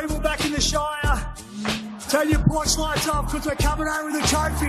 people back in the Shire, turn your porch lights off because we're coming home with a trophy.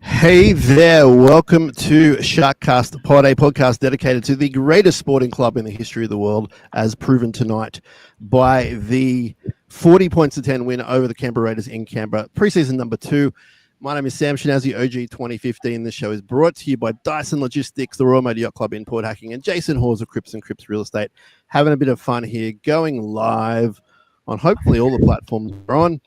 Hey there, welcome to SharkCast, a podcast dedicated to the greatest sporting club in the history of the world, as proven tonight by the 40 points to 10 win over the Canberra Raiders in Canberra, preseason number 2. My name is Sam Shinazzi, OG 2015. This show is brought to you by Dyson Logistics, the Royal Motor Yacht Club in Port Hacking, and Jason Hawes of Cripps and Cripps Real Estate. Having a bit of fun here, going live on hopefully all the platforms we're on.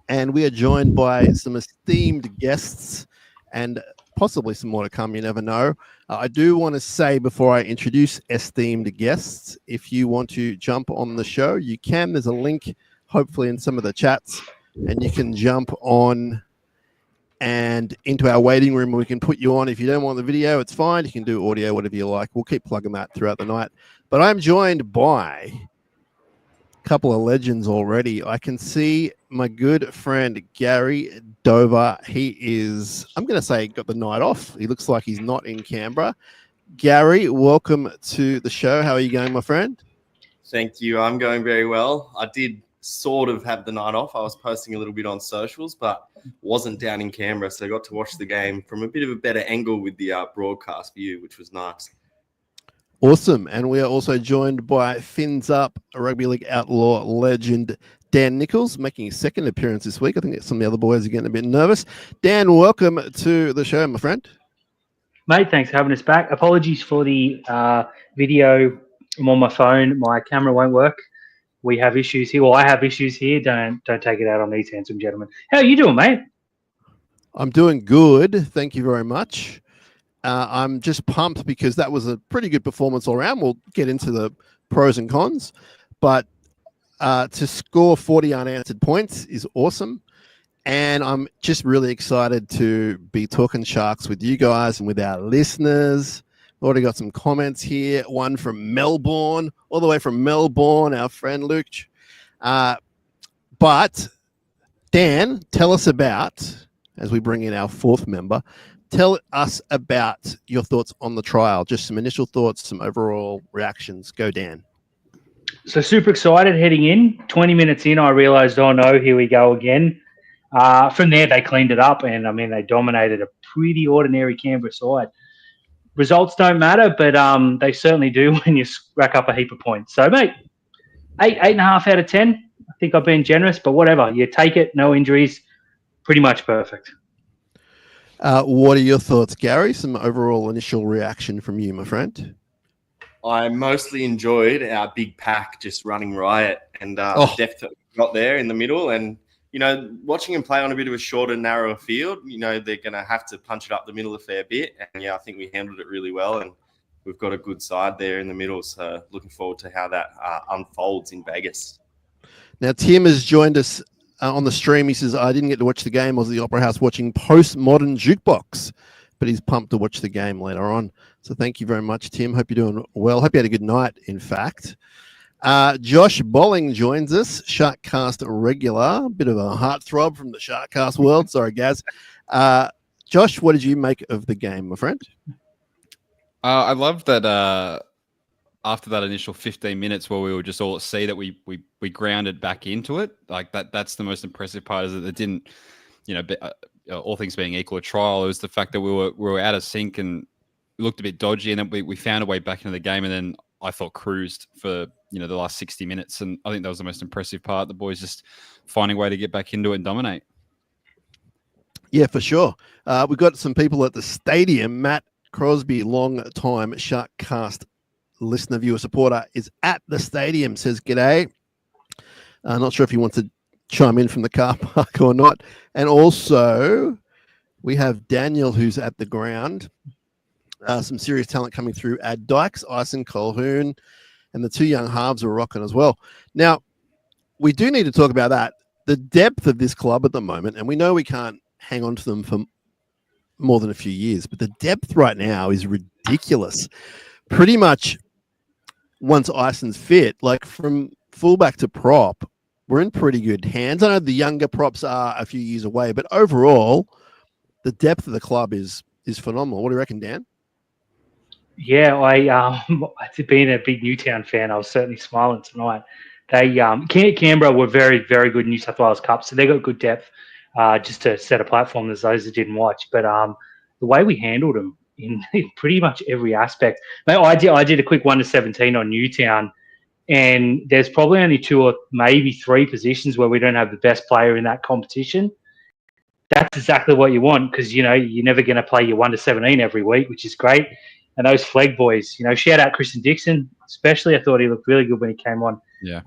And we are joined by some esteemed guests and possibly some more to come. You never know. I do want to say before I introduce esteemed guests, if you want to jump on the show, you can. There's a link, hopefully, in some of the chats, and you can jump on and into our waiting room. We can put you on. If you don't want the video, it's fine. You can do audio, whatever you like. We'll keep plugging that throughout the night. But I'm joined by couple of legends already. I can see my good friend Gary Dover. He is, I'm going to say, got the night off. He looks like he's not in Canberra. Gary, welcome to the show. How are you going, my friend? Thank you. I'm going very well. I did sort of have the night off. I was posting a little bit on socials, but wasn't down in Canberra, so I got to watch the game from a bit of a better angle with the broadcast view, which was nice. Awesome. And we are also joined by Fins Up, a rugby league outlaw legend, Dan Nichols, making his second appearance this week. I think some of the other boys are getting a bit nervous. Dan, welcome to the show, my friend. Mate, thanks for having us back. Apologies for the video. I'm on my phone. My camera won't work. We have issues here. Well, I have issues here. Don't take it out on these handsome gentlemen. How are you doing, mate? I'm doing good. Thank you very much. I'm just pumped because that was a pretty good performance all around. We'll get into the pros and cons, but to score 40 unanswered points is awesome. And I'm just really excited to be talking Sharks with you guys and with our listeners. We've already got some comments here. One from Melbourne, all the way from Melbourne, our friend Luke. But Dan, tell us about, as we bring in our fourth member, tell us about your thoughts on the trial. Just some initial thoughts, some overall reactions. Go, Dan. So super excited heading in. 20 minutes in, I realised, oh no, here we go again. From there, they cleaned it up, and I mean, they dominated a pretty ordinary Canberra side. Results don't matter, but they certainly do when you rack up a heap of points. So, mate, 8.5 out of 10. I think I've been generous, but whatever. You take it, no injuries, pretty much perfect. What are your thoughts, Gary? Some overall initial reaction from you, my friend. I mostly enjoyed our big pack just running riot and depth that we got there in the middle. And, you know, watching them play on a bit of a shorter, narrower field, you know, they're going to have to punch it up the middle a fair bit. And, yeah, I think we handled it really well. And we've got a good side there in the middle. So looking forward to how that unfolds in Vegas. Now, Tim has joined us on the stream. He says, I didn't get to watch the game. I was at the Opera House watching Postmodern Jukebox, but he's pumped to watch the game later on. So thank you very much, Tim. Hope you're doing well. Hope you had a good night, in fact. Josh Bolling joins us, SharkCast regular. A bit of a heartthrob from the SharkCast world. Sorry, Gaz. Josh, what did you make of the game, my friend? I love that after that initial 15 minutes where we were just all at sea, that we grounded back into it. Like that's the most impressive part, is that it didn't, you know, all things being equal, a trial. It was the fact that we were out of sync and it looked a bit dodgy, and then we found a way back into the game, and then I thought cruised for, you know, the last 60 minutes. And I think that was the most impressive part. The boys just finding a way to get back into it and dominate. Yeah, for sure. We've got some people at the stadium. Matt Crosby, long-time SharkCast listener, viewer, supporter, is at the stadium, says g'day. Not sure if he wants to chime in from the car park or not. And also, we have Daniel, who's at the ground. Some serious talent coming through. Dykes, Ison, Colhoun, and the two young halves are rocking as well. Now, we do need to talk about that. The depth of this club at the moment, and we know we can't hang on to them for more than a few years, but the depth right now is ridiculous. Pretty much once Ison's fit, like from fullback to prop, we're in pretty good hands. I know the younger props are a few years away, but overall, the depth of the club is phenomenal. What do you reckon, Dan? Yeah, being a big Newtown fan, I was certainly smiling tonight. They Canberra were very, very good in New South Wales Cup, so they got good depth. Just to set a platform, as those that didn't watch, but the way we handled them in pretty much every aspect. Mate, I did a quick 1-17 on Newtown, and there's probably only 2 or maybe 3 positions where we don't have the best player in that competition. That's exactly what you want, because you're never going to play your 1-17 every week, which is great. And those Flegg boys, shout out Christian Dixon, especially. I thought he looked really good when he came on. Yeah.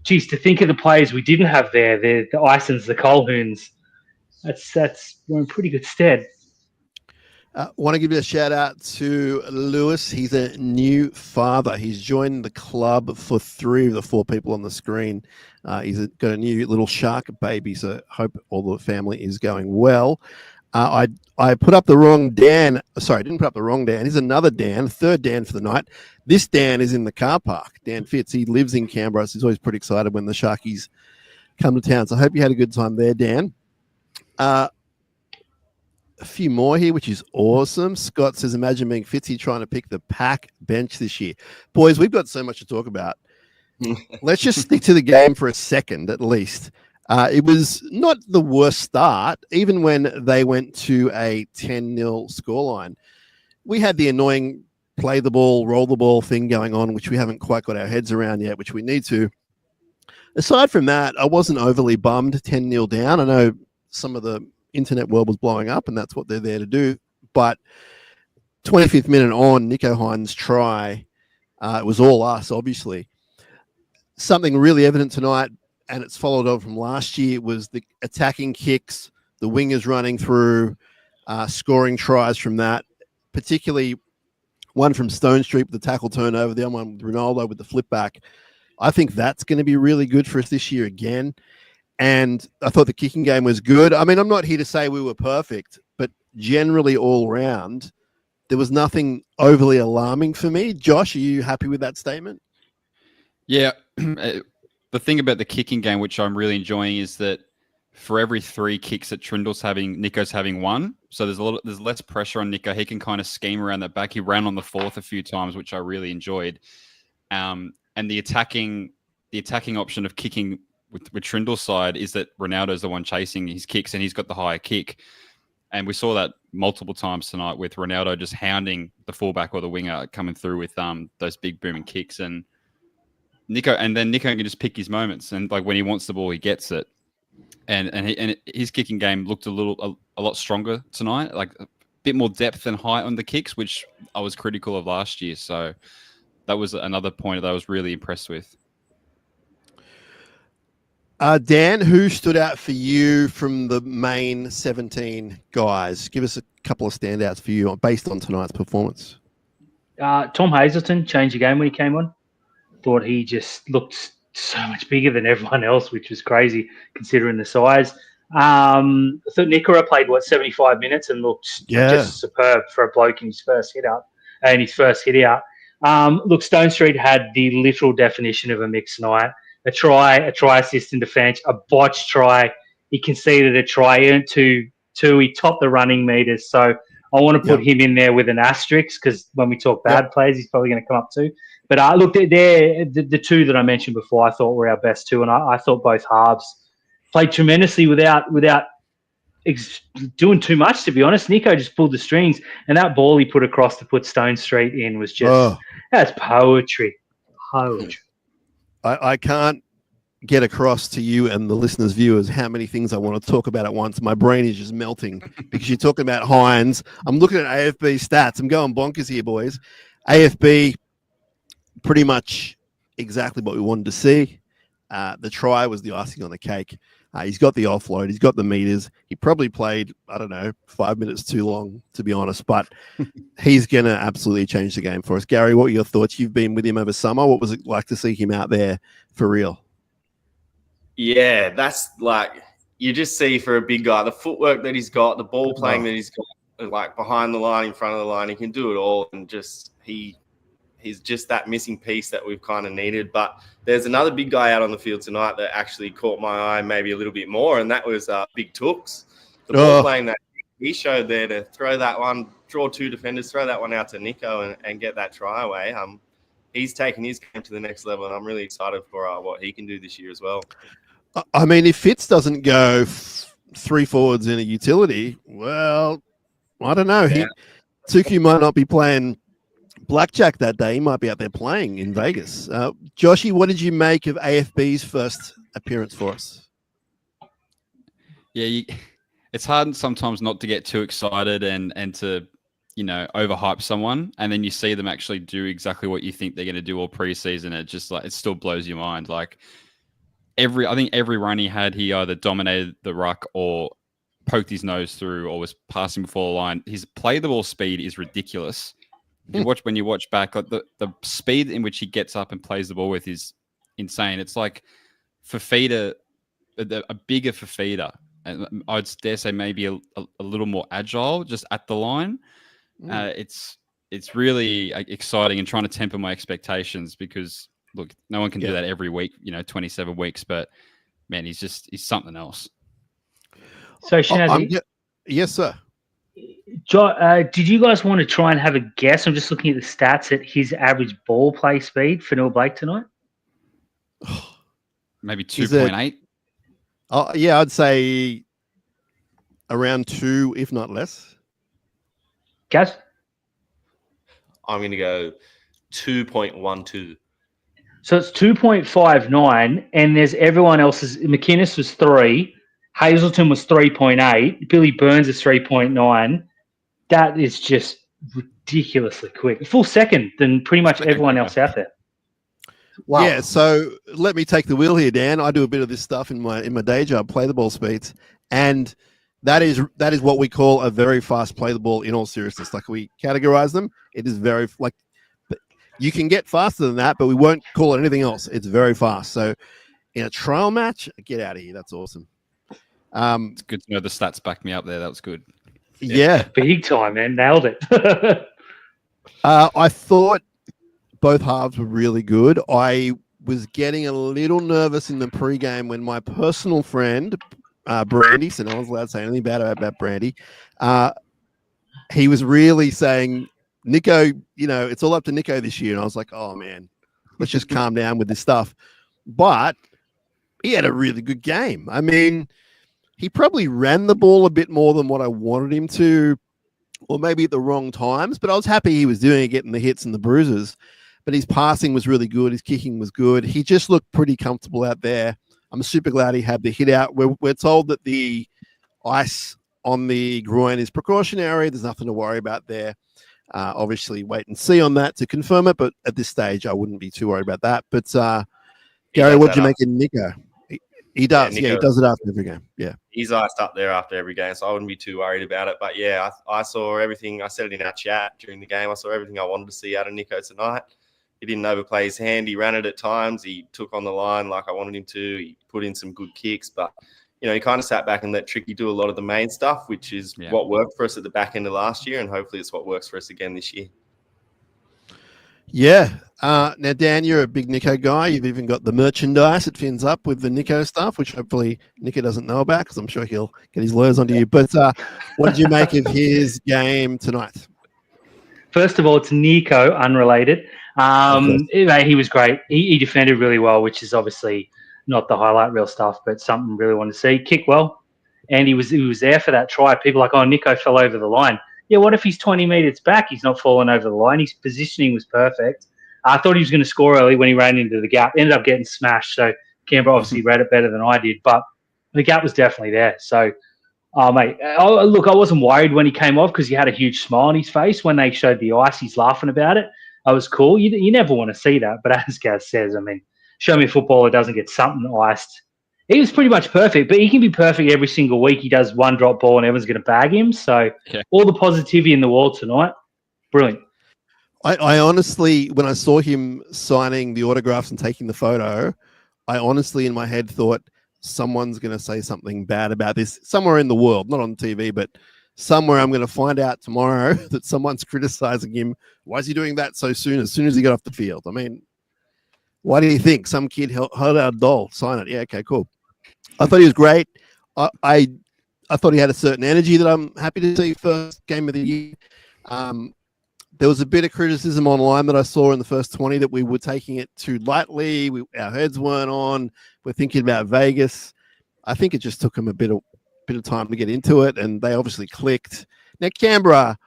Geez, to think of the players we didn't have there, the Isons, the Colquhouns, we're in pretty good stead. Want to give you a shout out to Lewis. He's a new father. He's joined the club for 3 of the 4 people on the screen. He's got a new little shark baby, so hope all the family is going well. I put up the wrong Dan. Sorry, I didn't put up the wrong Dan. Here's another Dan, third Dan for the night. This Dan is in the car park. Dan Fitz, he lives in Canberra, so he's always pretty excited when the Sharkies come to town. So I hope you had a good time there, Dan. A few more here, which is awesome. Scott says, imagine being Fitzy trying to pick the pack bench this year. Boys, we've got so much to talk about. Let's just stick to the game for a second, at least. It was not the worst start, even when they went to a 10-0 scoreline. We had the annoying play the ball, roll the ball thing going on, which we haven't quite got our heads around yet, which we need to. Aside from that, I wasn't overly bummed 10-0 down. I know some of the internet world was blowing up, and that's what they're there to do. But 25th minute on, Nicho Hines' try, it was all us, obviously. Something really evident tonight, and it's followed on from last year, was the attacking kicks, the wingers running through, scoring tries from that, particularly one from Stone Street with the tackle turnover, the other one with Ronaldo with the flip back. I think that's going to be really good for us this year again. And I thought the kicking game was good. I mean, I'm not here to say we were perfect, but generally all round, there was nothing overly alarming for me. Josh, are you happy with that statement? Yeah. The thing about the kicking game, which I'm really enjoying, is that for every 3 kicks that Nicho's having 1. So there's less pressure on Nicho. He can kind of scheme around that back. He ran on the 4th a few times, which I really enjoyed. And the attacking option of kicking with Trindle's side is that Ronaldo's the one chasing his kicks, and he's got the higher kick. And we saw that multiple times tonight with Ronaldo just hounding the fullback or the winger coming through with those big booming kicks. And Nicho can just pick his moments, and like when he wants the ball, he gets it. And his kicking game looked a lot stronger tonight, like a bit more depth and height on the kicks, which I was critical of last year. So that was another point that I was really impressed with. Dan, who stood out for you from the main 17 guys? Give us a couple of standouts for you based on tonight's performance. Tom Hazelton changed the game when he came on. Thought he just looked so much bigger than everyone else, which was crazy considering the size. I thought Nicholas played 75 minutes and looked just superb for a bloke in his first hit out. Look, Stone Street had the literal definition of a mixed night. A try assist in defence, a botched try. He conceded a try, earned two. He topped the running meters. So I want to put him in there with an asterisk, because when we talk bad players, he's probably going to come up too. But look, the 2 that I mentioned before, I thought were our best 2, and I thought both halves played tremendously without doing too much, to be honest. Nicho just pulled the strings, and that ball he put across to put Stone Street in was just that's poetry. I can't get across to you and the listeners, viewers, how many things I want to talk about at once. My brain is just melting because you're talking about Hines. I'm looking at AFB stats. I'm going bonkers here, boys. AFB, pretty much exactly what we wanted to see. The try was the icing on the cake. He's got the offload. He's got the meters. He probably played, 5 minutes too long, to be honest, but he's going to absolutely change the game for us. Gary, what are your thoughts? You've been with him over summer. What was it like to see him out there for real? Yeah, that's like, you just see for a big guy, the footwork that he's got, the ball playing that he's got, like behind the line, in front of the line, he can do it all. And just, he he's just that missing piece that we've kind of needed. But there's another big guy out on the field tonight that actually caught my eye maybe a little bit more, and that was Big Tooks. The ball playing that he showed there to throw that one, draw two defenders, throw that one out to Nico and get that try away. He's taken his game to the next level, and I'm really excited for what he can do this year as well. I mean, if Fitz doesn't go 3 forwards in a utility, well, I don't know. Yeah. Tuku might not be playing blackjack that day. He might be out there playing in Vegas. Joshy, what did you make of AFB's first appearance for us? Yeah, it's hard sometimes not to get too excited and to, overhype someone, and then you see them actually do exactly what you think they're going to do all preseason. It just it still blows your mind. Like I think every run he had, he either dominated the ruck or poked his nose through or was passing before the line. His play the ball speed is ridiculous. When you watch back, the speed in which he gets up and plays the ball with is insane. It's like Fafita, a bigger Fafita, and I'd dare say maybe a little more agile just at the line. It's really exciting and trying to temper my expectations because look, no one can do that every week, 27 weeks, but man, he's something else. So Shinazzi, yes, sir. Did you guys want to try and have a guess? I'm just looking at the stats at his average ball play speed for Neil Blake tonight. Maybe 2.8. Yeah, I'd say around 2, if not less. Gaz? I'm going to go 2.12. So it's 2.59, and there's everyone else's. McInnes was 3, Hazelton was 3.8, Billy Burns is 3.9. That is just ridiculously quick. A full second than pretty much everyone else out there. Wow. Yeah, so let me take the wheel here, Dan. I do a bit of this stuff in my day job, play the ball speeds, and that is what we call a very fast play the ball in all seriousness. Like we categorize them, it is very you can get faster than that, but we won't call it anything else. It's very fast. So in a trial match, get out of here. That's awesome. It's good to know the stats back me up there. That was good. Yeah. Big time, man. Nailed it. I thought both halves were really good. I was getting a little nervous in the pregame when my personal friend, Brandy, so no one's allowed to say anything bad about Brandy, he was really saying, Nico, it's all up to Nico this year. And I was like, oh, man, let's just calm down with this stuff. But he had a really good game. I mean, he probably ran the ball a bit more than what I wanted him to, or maybe at the wrong times, but I was happy he was doing it, getting the hits and the bruises. But his passing was really good. His kicking was good. He just looked pretty comfortable out there. I'm super glad he had the hit out. We're told that the ice on the groin is precautionary. There's nothing to worry about there. Obviously, wait and see on that to confirm it. But at this stage, I wouldn't be too worried about that. But Gary, what do you make of Nico? He does. Yeah, he does it after every game. Yeah. He's iced up there after every game, so I wouldn't be too worried about it. But, yeah, I saw everything. I said it in our chat during the game. I saw everything I wanted to see out of Nico tonight. He didn't overplay his hand. He ran it at times. He took on the line like I wanted him to. He put in some good kicks. But, he kind of sat back and let Tricky do a lot of the main stuff, which is what worked for us at the back end of last year, and hopefully it's what works for us again this year. Yeah. Now, Dan, you're a big Nico guy. You've even got the merchandise that fins up with the Nico stuff, which hopefully Nico doesn't know about because I'm sure he'll get his lawyers onto you. But what did you make of his game tonight? First of all, it's Nico, unrelated. He was great. He defended really well, which is obviously not the highlight reel stuff, but something really wanted to see. Kicked well, and he was there for that try. People are like, oh, Nico fell over the line. Yeah, what if he's 20 metres back? He's not falling over the line. His positioning was perfect. I thought he was going to score early when he ran into the gap. Ended up getting smashed. So Canberra obviously read it better than I did, but the gap was definitely there. So, mate, look, I wasn't worried when he came off because he had a huge smile on his face. When they showed the ice, he's laughing about it. That was cool. You never want to see that. But as Gaz says, I mean, show me a footballer doesn't get something iced. He was pretty much perfect, but he can be perfect every single week. He does one drop ball and everyone's going to bag him. So all the positivity in the world tonight, brilliant. I honestly, when I saw him signing the autographs and taking the photo, I honestly in my head thought someone's going to say something bad about this somewhere in the world, not on TV, but somewhere I'm going to find out tomorrow that someone's criticizing him. Why is he doing that so soon? As soon as he got off the field. I mean, why do you think some kid held out a doll? Sign it. Yeah, okay, cool. I thought he was great. I thought he had a certain energy that I'm happy to see first game of the year. There was a bit of criticism online that I saw in the first 20 that we were taking it too lightly. Our heads weren't on. We're thinking about Vegas. I think it just took them a bit of time to get into it, and they obviously clicked. Now, Canberra,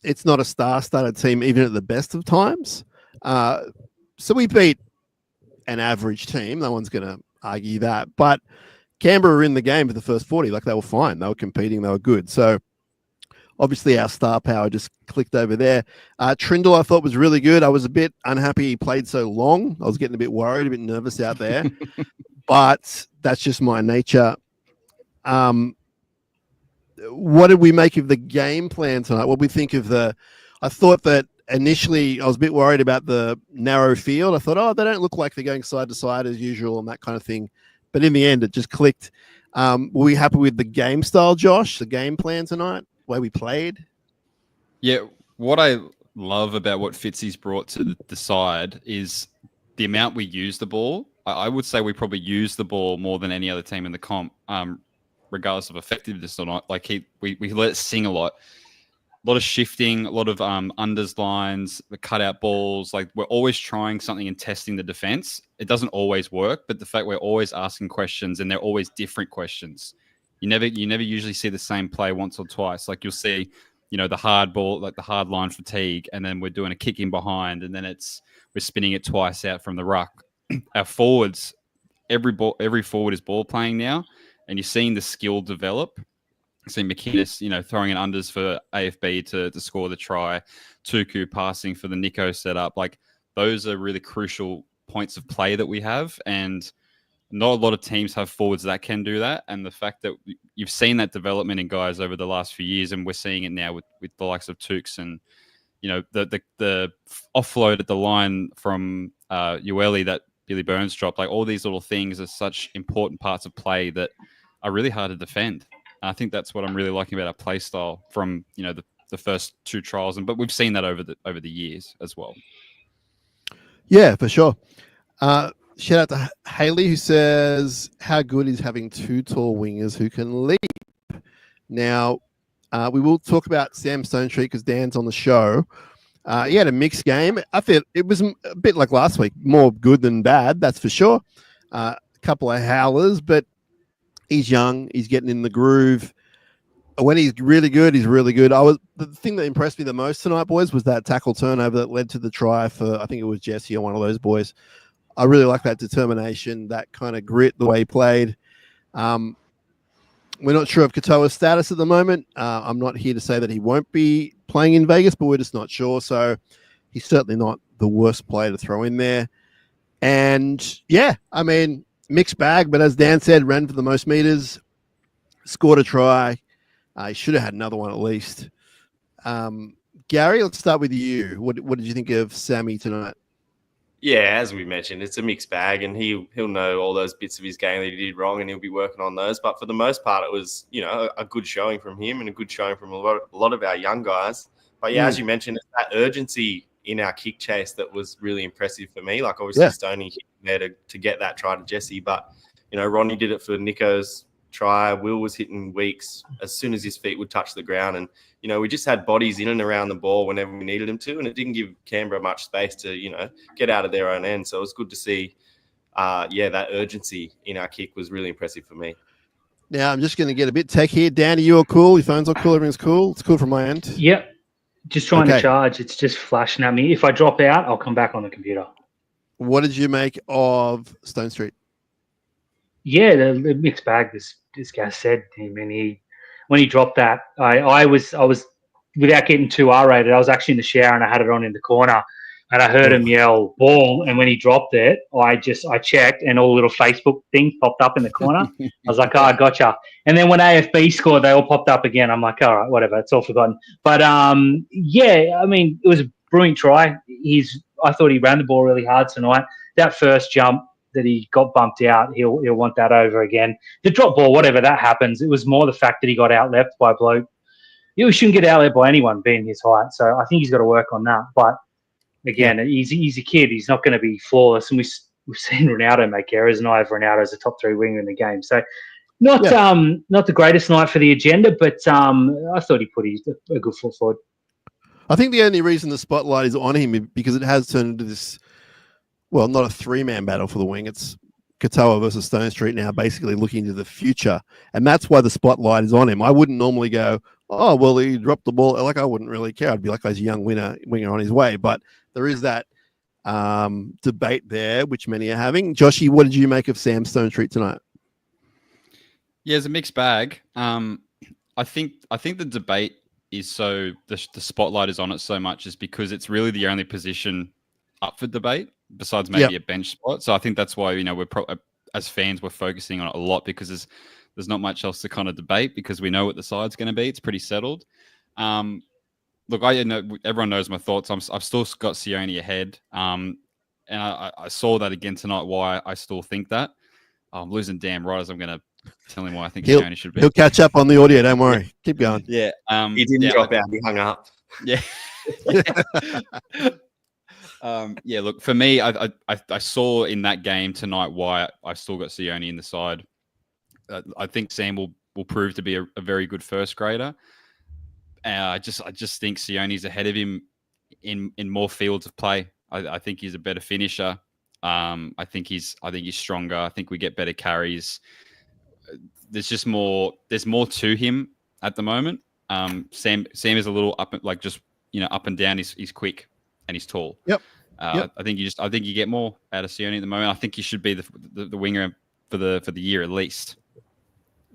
it's not a star-studded team even at the best of times. So we beat an average team. No one's going to argue that. But Canberra were in the game for the first 40. Like, they were fine. They were competing. They were good. So obviously our star power just clicked over there. Trindle, I thought, was really good. I was a bit unhappy he played so long. I was getting a bit worried, a bit nervous out there. But that's just my nature. What did we make of the game plan tonight? What did we think of I thought that initially I was a bit worried about the narrow field. I thought, they don't look like they're going side to side as usual and that kind of thing. But in the end, it just clicked. Were we happy with the game style, Josh, the game plan tonight, the way we played? Yeah, what I love about what Fitzy's brought to the side is the amount we use the ball. I would say we probably use the ball more than any other team in the comp, regardless of effectiveness or not. Like we let it sing a lot of shifting, a lot of unders lines, the cutout balls. Like, we're always trying something and testing the defense. It doesn't always work, but the fact we're always asking questions and they're always different questions. You never usually see the same play once or twice. Like, you'll see, the hard ball, like the hard line fatigue, and then we're doing a kick in behind, and then we're spinning it twice out from the ruck. Our forwards, every forward is ball playing now, and you're seeing the skill develop. See McInnes, throwing in unders for AFB to score the try, Tuku passing for the Nico setup. Like, those are really crucial points of play that we have, and not a lot of teams have forwards that can do that. And the fact that you've seen that development in guys over the last few years, and we're seeing it now with the likes of Tukes and the offload at the line from Ueli that Billy Burns dropped. Like, all these little things are such important parts of play that are really hard to defend. And I think that's what I'm really liking about our play style from the first two trials, but we've seen that over the years as well. Yeah, for sure. Shout out to Haley, who says, how good is having two tall wingers who can leap? Now, we will talk about Sam Stonestreet because Dan's on the show. He had a mixed game. I feel it was a bit like last week, more good than bad, that's for sure. A couple of howlers, but he's young. He's getting in the groove. When he's really good, he's really good. The thing that impressed me the most tonight, boys, was that tackle turnover that led to the try for, I think it was Jesse or one of those boys. I really like that determination, that kind of grit, the way he played. We're not sure of Katoa's status at the moment. I'm not here to say that he won't be playing in Vegas, but we're just not sure. So he's certainly not the worst player to throw in there. And yeah, I mean, mixed bag, but as Dan said, ran for the most meters, scored a try. He should have had another one at least. Gary, let's start with you. What did you think of Sammy tonight? Yeah, as we mentioned, it's a mixed bag, and he'll know all those bits of his game that he did wrong, and he'll be working on those. But for the most part, it was a good showing from him and a good showing from a lot of our young guys. But yeah, as you mentioned, it's that urgency in our kick chase that was really impressive for me. Like, obviously, Stoney hit there to get that try to Jesse, but Ronnie did it for Nico's try. Will was hitting Weeks as soon as his feet would touch the ground, and we just had bodies in and around the ball whenever we needed them to, and it didn't give Canberra much space to get out of their own end. So it was good to see that urgency in our kick was really impressive for me. Now I'm just going to get a bit tech here. Dan, are you all cool? Your phone's all cool? Everything's cool? It's cool from my end? Yep. Just trying to charge. It's just flashing at me. If I drop out, I'll come back on the computer. What did you make of Stonestreet? Yeah, the mixed bag. This guy said, when he dropped that, I was without getting too R-rated. I was actually in the shower and I had it on in the corner, and I heard him yell ball. And when he dropped it, I checked, and all little Facebook things popped up in the corner. I was like, I gotcha. And then when AFB scored, they all popped up again. I'm like, all right, whatever, it's all forgotten. But yeah, I mean, it was a brilliant try. I thought he ran the ball really hard tonight. That first jump, that he got bumped out, he'll want that over again. The drop ball, whatever that happens, it was more the fact that he got out-leapt by a bloke. He shouldn't get out-leapt by anyone being his height, so I think he's got to work on that. But again, he's a kid. He's not going to be flawless, and we've seen Ronaldo make errors, and I have Ronaldo as a top 3 winger in the game. So not the greatest night for the agenda, but I thought he put a good foot forward. I think the only reason the spotlight is on him is because it has turned into this, well, not a 3-man battle for the wing. It's Katoa versus Stone Street now, basically looking into the future, and that's why the spotlight is on him. I wouldn't normally go, oh, well, he dropped the ball. Like, I wouldn't really care. I'd be like, there's a young winger on his way. But there is that debate there, which many are having. Joshy, what did you make of Sam Stone Street tonight? Yeah, it's a mixed bag. I think the debate is the spotlight is on it so much is because it's really the only position up for debate besides maybe a bench spot. So I think that's why, we're as fans, we're focusing on it a lot because there's not much else to kind of debate because we know what the side's going to be. It's pretty settled. Look, everyone knows my thoughts. I've still got Sione ahead. And I saw that again tonight, why I still think that. I'm losing damn right as I'm going to tell him why I think Sione should be. He'll catch up on the audio. Don't worry. Keep going. Yeah. He didn't drop out. He hung up. Yeah. Look, for me, I saw in that game tonight why I still got Sione in the side. I think Sam will prove to be a very good first grader. I just think Sione's ahead of him in more fields of play. I think he's a better finisher. I think he's stronger. I think we get better carries. There's more to him at the moment. Sam is a little up and down. He's quick and he's tall. Yep. I think you get more out of Sione at the moment. I think he should be the winger for the year at least.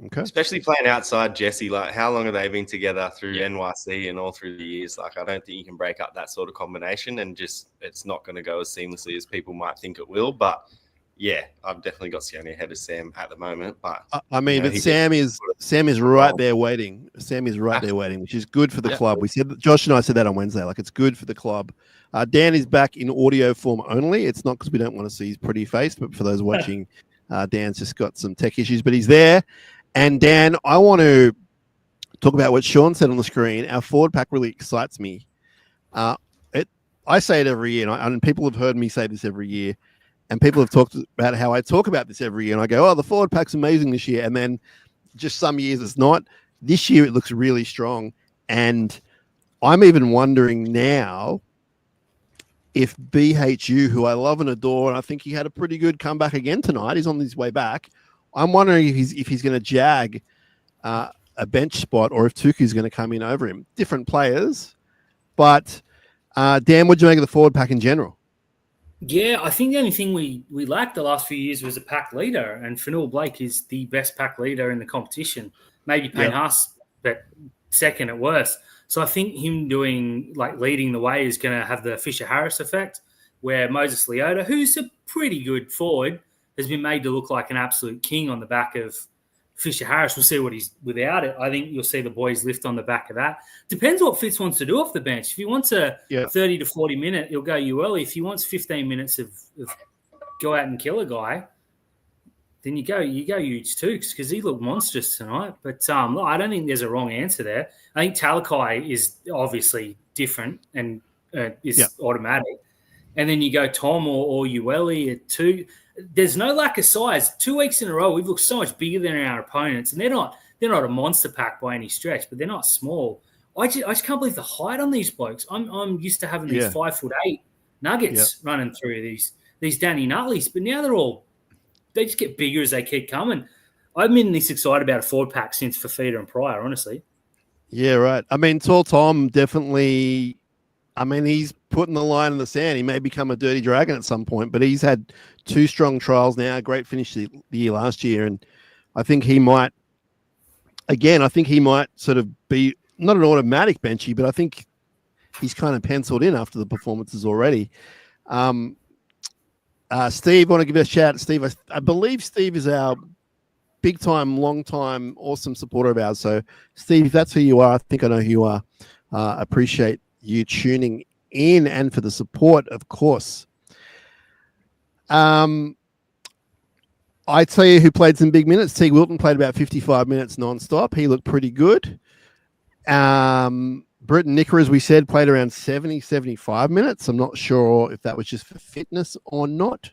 Okay. Especially playing outside Jesse. Like, how long have they been together through NYC and all through the years? Like, I don't think you can break up that sort of combination and it's not going to go as seamlessly as people might think it will. But yeah, I've definitely got Sione ahead of Sam at the moment. But Sam is right there waiting. Sam is right there waiting, which is good for the club. We said Josh and I said that on Wednesday. Like, it's good for the club. Dan is back in audio form only. It's not because we don't want to see his pretty face, but for those watching, Dan's just got some tech issues, but he's there. And Dan, I want to talk about what Sean said on the screen. Our forward pack really excites me. I say it every year, and people have heard me say this every year, and people have talked about how I talk about this every year, and I go, oh, the forward pack's amazing this year, and then just some years it's not. This year it looks really strong, and I'm even wondering now if BHU, who I love and adore, and I think he had a pretty good comeback again tonight, he's on his way back. I'm wondering if he's going to jag a bench spot or if Tuku's going to come in over him. Different players. But, Dan, what do you make of the forward pack in general? Yeah, I think the only thing we lacked the last few years was a pack leader, and Fanua Blake is the best pack leader in the competition. Maybe Payne Haas, but second at worst. So I think him leading the way is going to have the Fisher Harris effect, where Moses Leota, who's a pretty good forward, has been made to look like an absolute king on the back of Fisher Harris. We'll see what he's without it. I think you'll see the boys lift on the back of that. Depends what Fitz wants to do off the bench. If he wants a 30 to 40 minute, he'll go early. If he wants 15 minutes of go out and kill a guy, then you go huge too, because he looked monstrous tonight. But I don't think there's a wrong answer there. I think Talakai is obviously different and is automatic. And then you go Tom or Ueli at 2. There's no lack of size. 2 weeks in a row, we've looked so much bigger than our opponents, and they're not a monster pack by any stretch, but they're not small. I just can't believe the height on these blokes. I'm used to having these 5'8" nuggets running through these Danny Nutleys, but now they just get bigger as they keep coming. I've been this excited about a forward pack since Fafita and Pryor, honestly. Yeah, right. I mean, Tall Tom definitely. I mean, he's putting the line in the sand. He may become a dirty dragon at some point, but he's had 2 strong trials now. Great finish the year last year. And I think he might sort of be not an automatic benchy, but I think he's kind of penciled in after the performances already. Steve, I want to give a shout out. Steve, I believe Steve is our big time, long time, awesome supporter of ours. So Steve, if that's who you are, I think I know who you are. Appreciate you tuning in and for the support, of course. I tell you who played some big minutes. T. Wilton played about 55 minutes non-stop. He looked pretty good. Britton Nicker, as we said, played around 70, 75 minutes. I'm not sure if that was just for fitness or not.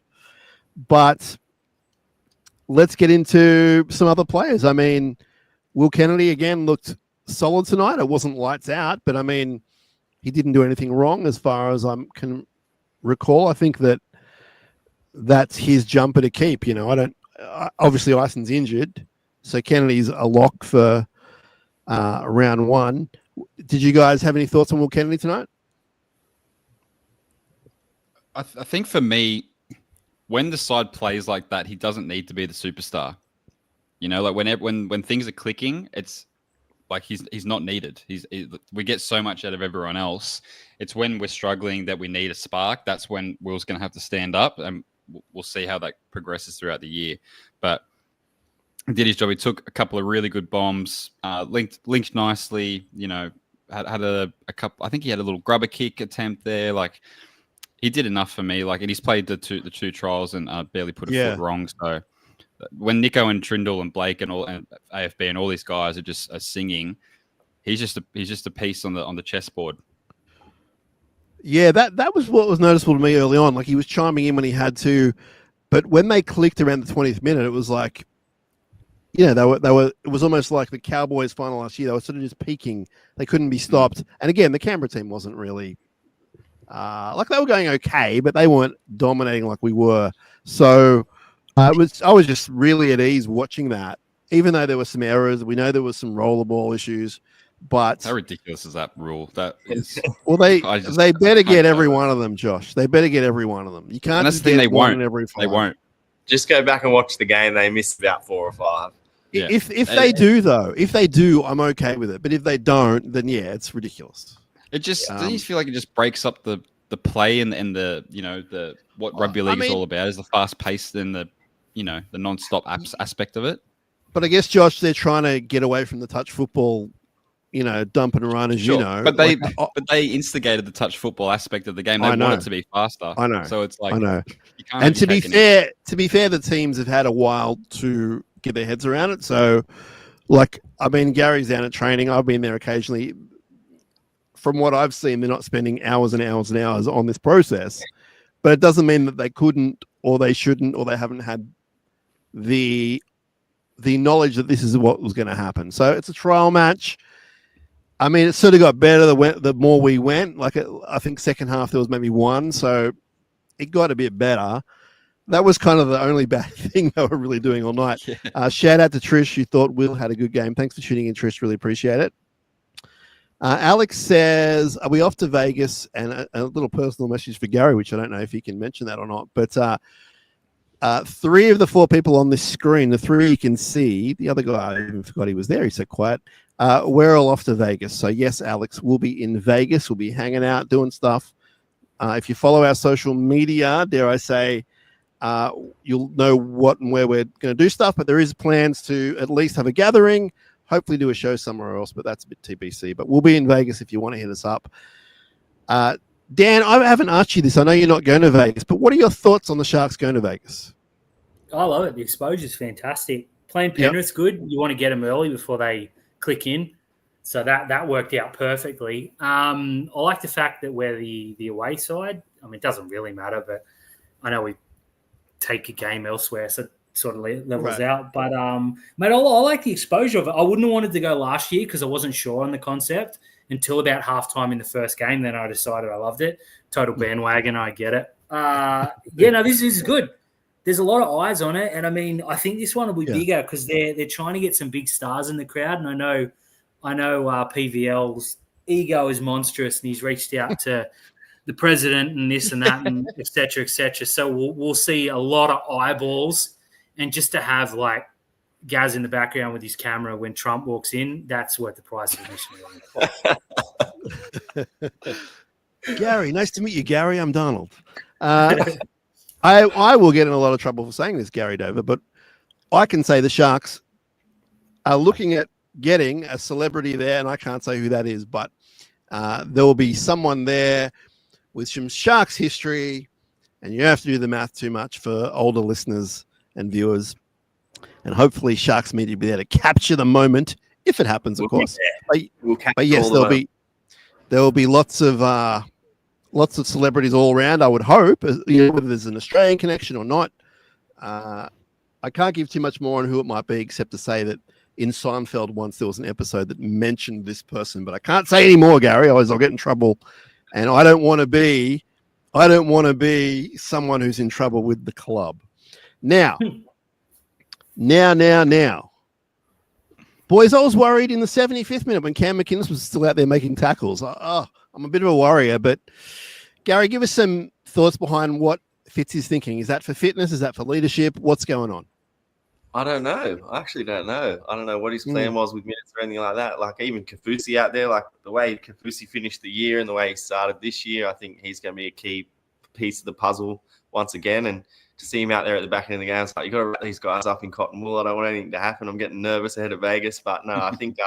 But let's get into some other players. I mean, Will Kennedy, again, looked solid tonight. It wasn't lights out, but, I mean, he didn't do anything wrong as far as I can recall. I think that's his jumper to keep. Obviously, Ison's injured, so Kennedy's a lock for round one. Did you guys have any thoughts on Will Kennedy tonight? I think for me, when the side plays like that, he doesn't need to be the superstar. Like when things are clicking, it's like he's not needed. We get so much out of everyone else. It's when we're struggling that we need a spark. That's when Will's going to have to stand up, and we'll see how that progresses throughout the year. But he did his job. He took a couple of really good bombs, linked nicely. Had a couple. I think he had a little grubber kick attempt there. Like, he did enough for me. Like, and he's played the two trials and barely put a foot wrong. So when Nico and Trindle and Blake and AFB and all these guys are singing, he's just a piece on the chessboard. Yeah, that was what was noticeable to me early on. Like, he was chiming in when he had to, but when they clicked around the 20th minute, it was like, they were. It was almost like the Cowboys final last year. They were sort of just peaking. They couldn't be stopped. And again, the Canberra team wasn't really like, they were going okay, but they weren't dominating like we were. So I was just really at ease watching that, even though there were some errors. We know there was some rollerball issues, but how ridiculous is that rule? That is. Well, they better get every one of them, Josh. They better get every one of them. You can't. And that's the thing. They won't. They won't. Just go back and watch the game. They missed about 4 or 5. Yeah. If they do, I'm okay with it. But if they don't, then it's ridiculous. It just doesn't you feel like it just breaks up the play and the what rugby league is all about is the fast pace and the non-stop aspect of it. But I guess, Josh, they're trying to get away from the touch football, dump and run, as you know. But they instigated the touch football aspect of the game. They want it to be faster. I know. So it's like, I know. And to be fair, the teams have had a while to get their heads around it. So, Gary's down at training. I've been there occasionally. From what I've seen, they're not spending hours and hours and hours on this process. But it doesn't mean that they couldn't, or they shouldn't, or they haven't had the knowledge that this is what was going to happen. So it's a trial match. I mean, it sort of got better the more we went. I think second half there was maybe one, so it got a bit better. That was kind of the only bad thing they were really doing all night. Yeah. Shout out to Trish, who thought Will had a good game. Thanks for tuning in, Trish. Really appreciate it. Alex says, are we off to Vegas? And a little personal message for Gary, which I don't know if he can mention that or not. But 3 of the 4 people on this screen, the 3 you can see, the other guy, I even forgot he was there. He's so quiet. We're all off to Vegas. So, yes, Alex, we'll be in Vegas. We'll be hanging out, doing stuff. If you follow our social media, dare I say, you'll know what and where we're going to do stuff. But there is plans to at least have a gathering, hopefully do a show somewhere else, but that's a bit TBC. But we'll be in Vegas if you want to hit us up. Dan, I haven't asked you this. I know you're not going to Vegas, but what are your thoughts on the Sharks going to Vegas? I love it. The exposure is fantastic. Playing Penrith's good. You want to get them early before they click in. So that worked out perfectly. I like the fact that we're the away side. I mean, it doesn't really matter, but I know we take a game elsewhere, so it sort of levels out. But, mate, I like the exposure of it. I wouldn't have wanted to go last year because I wasn't sure on the concept until about halftime in the first game. Then I decided I loved it. Total bandwagon, I get it. This is good. There's a lot of eyes on it, and I mean, I think this one will be bigger because they're trying to get some big stars in the crowd. And I know PVL's ego is monstrous, and he's reached out to the president and this and that, and et cetera, et cetera. So we'll see a lot of eyeballs, and just to have like Gaz in the background with his camera when Trump walks in, that's worth the price of admission. Gary, nice to meet you, Gary. I'm Donald. I will get in a lot of trouble for saying this, Gary Dover, but I can say the Sharks are looking at getting a celebrity there, and I can't say who that is, but there will be someone there with some Sharks history, and you don't have to do the math too much for older listeners and viewers. and hopefully Sharks media will be there to capture the moment if it happens, of course. But yes, there will be lots of celebrities all around. I would hope, whether there's an Australian connection or not. I can't give too much more on who it might be, except to say that in Seinfeld once there was an episode that mentioned this person, but I can't say any more, Gary. Otherwise I'll get in trouble, and I don't want to be someone who's in trouble with the club. Now, boys, I was worried in the 75th minute when Cam McInnes was still out there making tackles. I'm a bit of a worrier, but Gary, give us some thoughts behind what Fitz is thinking. Is that for fitness? Is that for leadership? What's going on? I don't know. I actually don't know. I don't know what his plan was with minutes or anything like that. Like even Kafusi out there, like the way Kafusi finished the year and the way he started this year, I think he's going to be a key piece of the puzzle once again. And to see him out there at the back end of the game, it's like, you got to wrap these guys up in cotton wool. I don't want anything to happen. I'm getting nervous ahead of Vegas. But no, I think,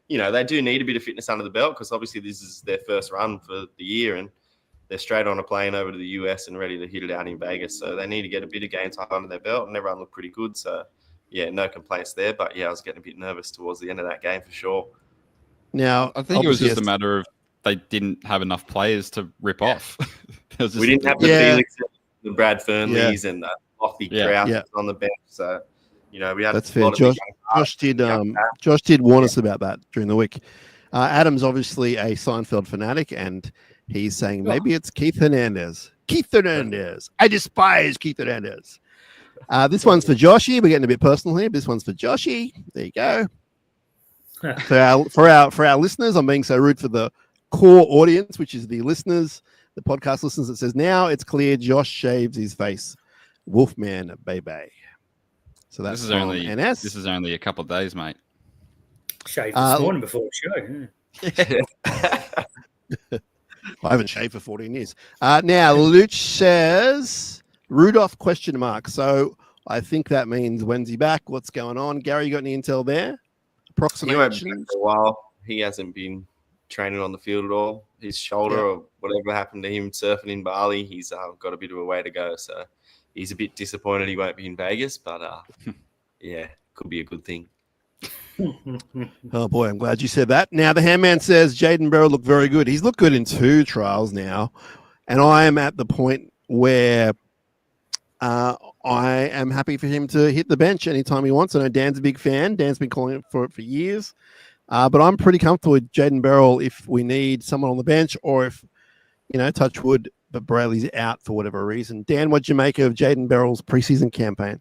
they do need a bit of fitness under the belt because obviously this is their first run for the year and they're straight on a plane over to the US and ready to hit it out in Vegas. So they need to get a bit of game time under their belt and everyone looked pretty good. So, yeah, no complaints there. But, yeah, I was getting a bit nervous towards the end of that game for sure. Now, I think it was just a matter of they didn't have enough players to rip off. We didn't have the Felix, the Brad Fernleys and the Lofty Kraus on the bench. So, we had that's fair. Josh did warn us about that during the week. Adam's obviously a Seinfeld fanatic, and he's saying maybe it's Keith Hernandez. Keith Hernandez. I despise Keith Hernandez. This one's for Joshy. We're getting a bit personal here, but this one's for Joshy. There you go. For our listeners, I'm being so rude for the core audience, which is the listeners, the podcast listeners. It says now it's clear Josh shaves his face. Wolfman baby. So that's this is only a couple of days, mate. Shaved this morning before the show. I haven't shaved for 14 years. Now, Luch says Rudolph ? So I think that means when's he back? What's going on? Gary, you got any intel there? Approximations? He went back for a while. He hasn't been training on the field at all. His shoulder or whatever happened to him surfing in Bali, he's got a bit of a way to go. So he's a bit disappointed he won't be in Vegas, but could be a good thing. Oh boy, I'm glad you said that. Now the handman says Jaden Barrow looked very good. He's looked good in 2 trials now, and I am at the point where I am happy for him to hit the bench anytime he wants. I know Dan's a big fan. Dan's been calling for it for years, but I'm pretty comfortable with Jaden Barrow if we need someone on the bench or if touch wood, but Brayley's out for whatever reason. Dan, what'd you make of Jaden Barrow's preseason campaign?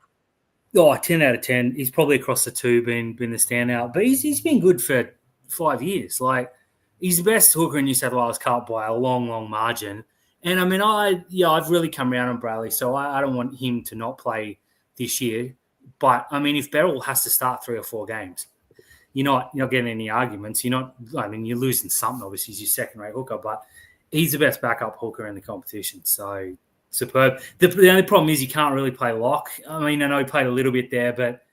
10 out of 10. He's probably across the 2 been the standout, but he's been good for 5 years. Like he's the best hooker in New South Wales Cup by a long, long margin. And I mean, I've really come around on Brayley, so I don't want him to not play this year. But I mean, if Beryl has to start 3 or 4 games, you're not getting any arguments. You're losing something. Obviously, he's your second-rate hooker, but he's the best backup hooker in the competition. So superb. The only problem is he can't really play lock. I mean, I know he played a little bit there, but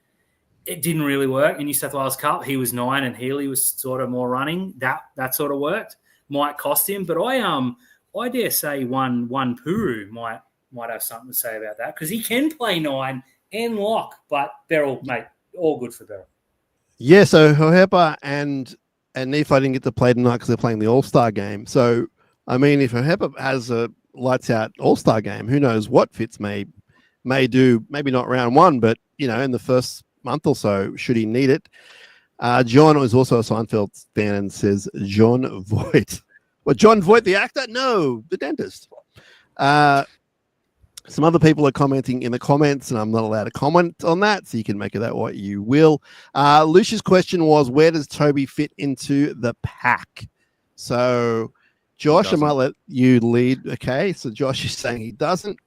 it didn't really work in New South Wales Cup. He was 9 and Healy was sort of more running. That sort of worked. Might cost him, but I dare say one Puru might have something to say about that because he can play 9 and lock. But Beryl, mate, all good for Beryl. Yeah, so Hohepa and Nephi didn't get to play tonight because they're playing the All-Star game. So, I mean, if Hohepa has a lights-out All-Star game, who knows what Fitz may do, maybe not round 1, but, in the first month or so, should he need it. John is also a Seinfeld fan and says John Voight. Well, John Voight, the actor? No, the dentist. Some other people are commenting in the comments, and I'm not allowed to comment on that, so you can make of that what you will. Lucia's question was, where does Toby fit into the pack? So, Josh, I might let you lead. Okay, so Josh is saying he doesn't.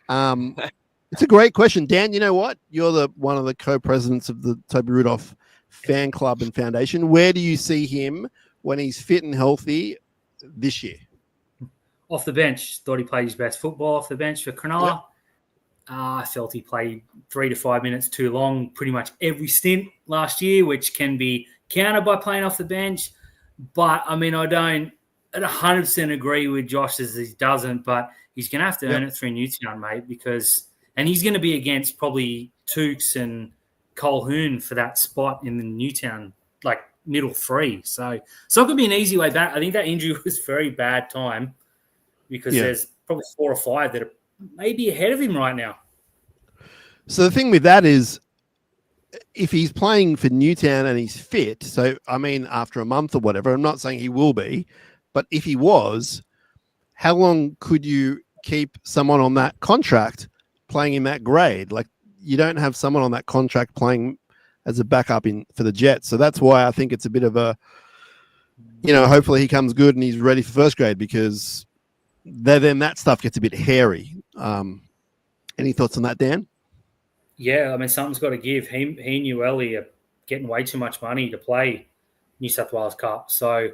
It's a great question. Dan, you know what? You're one of the co-presidents of the Toby Rudolph fan club and foundation. Where do you see him when he's fit and healthy this year? Off the bench. Thought he played his best football off the bench for Cronulla. Yep. I felt he played 3 to 5 minutes too long pretty much every stint last year, which can be countered by playing off the bench. But, I mean, I don't 100% agree with Josh as he doesn't, but he's going to have to earn it through Newtown, mate, and he's going to be against probably Tukes and Colquhoun for that spot in the Newtown, like middle 3. So it's not going to be an easy way back. I think that injury was very bad time because there's probably 4 or 5 that are maybe ahead of him right now. So the thing with that is, if he's playing for Newtown and he's fit, so I mean, after a month or whatever, I'm not saying he will be, but if he was, how long could you keep someone on that contract playing in that grade? Like, you don't have someone on that contract playing as a backup for the Jets. So that's why I think it's a bit of a, hopefully he comes good and he's ready for first grade, because then that stuff gets a bit hairy. Any thoughts on that, Dan? Yeah, I mean, something's got to give. He and Ueli are getting way too much money to play New South Wales Cup. So,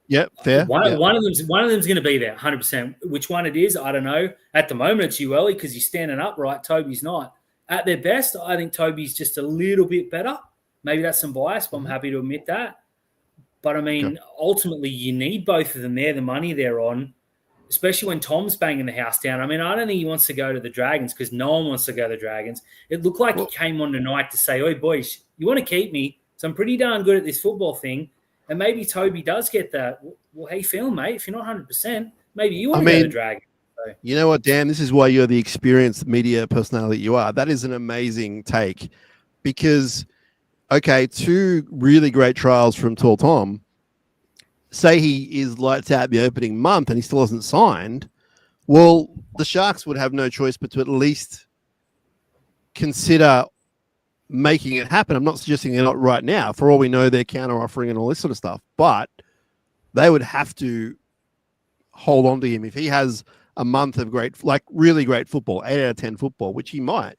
yeah, fair. One of them's going to be there, 100%. Which one it is, I don't know. At the moment, it's Ueli because he's standing upright. Toby's not. At their best, I think Toby's just a little bit better. Maybe that's some bias, but I'm happy to admit that. But, I mean, ultimately, you need both of them there, the money they're on, especially when Tom's banging the house down. I mean, I don't think he wants to go to the Dragons because no one wants to go to the Dragons. It looked like he came on tonight to say, "Oi, boys, you want to keep me? So I'm pretty darn good at this football thing." And maybe Toby does get that. Well, how you feeling, mate? If you're not 100%, maybe you want to go to the Dragons. So. You know what, Dan? This is why you're the experienced media personality you are. That is an amazing take because, 2 really great trials from Tall Tom. Say he is lights out the opening month and he still hasn't signed, well, the Sharks would have no choice but to at least consider making it happen. I'm not suggesting they're not right now. For all we know, they're counter-offering and all this sort of stuff. But they would have to hold on to him if he has a month of really great football, 8 out of 10 football, which he might.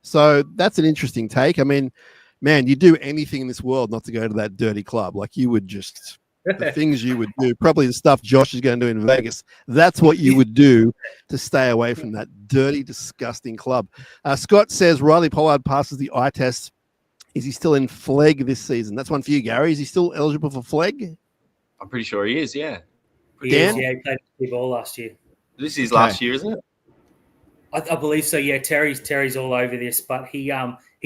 So that's an interesting take. I mean, man, you'd do anything in this world not to go to that dirty club. Like, you would just... the things you would do, probably the stuff Josh is going to do in Vegas. That's what you would do to stay away from that dirty, disgusting club. Scott says Riley Pollard passes the eye test. Is he still in Flegg this season? That's one for you, Gary. Is he still eligible for Flegg? I'm pretty sure he is, yeah. He played the ball last year. This is last year, isn't it? I believe so, yeah. Terry's all over this, but he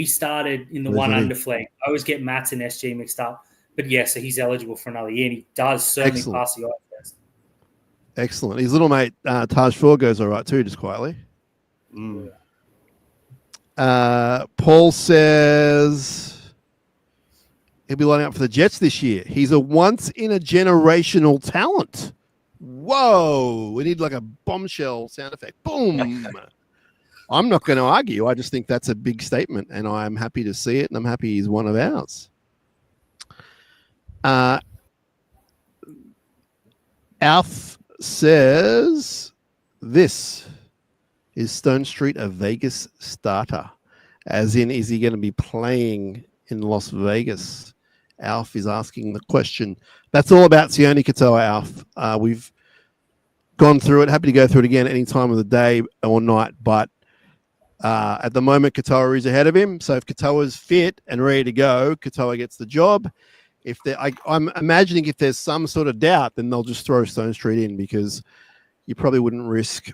started in the one under Flegg. I always get Mats and SG mixed up. But yeah, so he's eligible for another year, and he does certainly pass the eye test. Excellent. His little mate, Taj Ford, goes all right too, just quietly. Paul says he'll be lining up for the Jets this year. He's a once-in-a-generational talent. Whoa. We need like a bombshell sound effect. Boom. I'm not going to argue. I just think that's a big statement, and I'm happy to see it, and I'm happy he's one of ours. Alf says, this is Stone Street a Vegas starter? As in, is he going to be playing in Las Vegas? Alf is asking the question. That's all about Sione Katoa, Alf. We've gone through it. Happy to go through it again any time of the day or night. But at the moment, Katoa is ahead of him. So if Katoa's fit and ready to go, Katoa gets the job. I'm imagining if there's some sort of doubt, then they'll just throw Stone Street in, because you probably wouldn't risk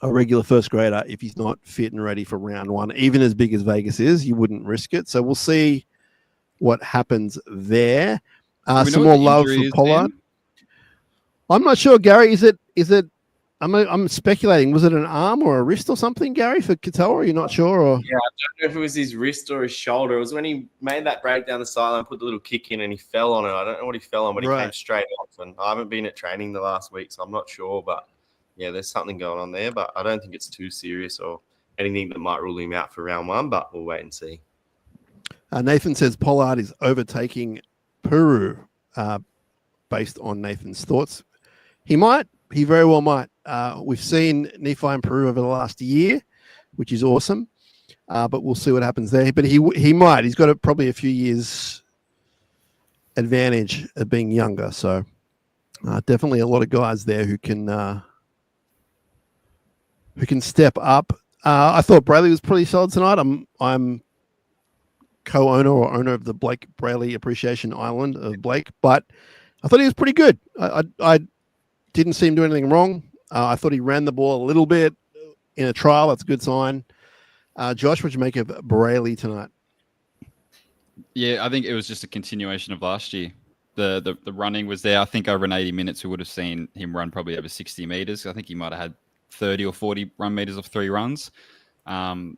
a regular first grader if he's not fit and ready for round 1. Even as big as Vegas is, you wouldn't risk it. So we'll see what happens there. Some more love for Pollard. I'm not sure, Gary. Is it? I'm speculating. Was it an arm or a wrist or something, Gary, for Katoa? Are you not sure? Or? Yeah, I don't know if it was his wrist or his shoulder. It was when he made that break down the sideline, put the little kick in, and he fell on it. I don't know what he fell on, but he came straight off. And I haven't been at training the last week, so I'm not sure. But yeah, there's something going on there. But I don't think it's too serious or anything that might rule him out for round 1. But we'll wait and see. Nathan says Pollard is overtaking Puru, based on Nathan's thoughts. He might. He very well might. We've seen Nephi improve over the last year, which is awesome. But we'll see what happens there. But he might. He's got probably a few years advantage of being younger. So definitely a lot of guys there who can step up. I thought Brayley was pretty solid tonight. I'm co-owner or owner of the Blake Brayley Appreciation Island of Blake, but I thought he was pretty good. I didn't see him do anything wrong. I thought he ran the ball a little bit in a trial. That's a good sign. Josh, what did you make of Brayley tonight? Yeah, I think it was just a continuation of last year. The running was there. I think over an 80 minutes, we would have seen him run probably over 60 meters. I think he might have had 30 or 40 run meters of 3 runs. And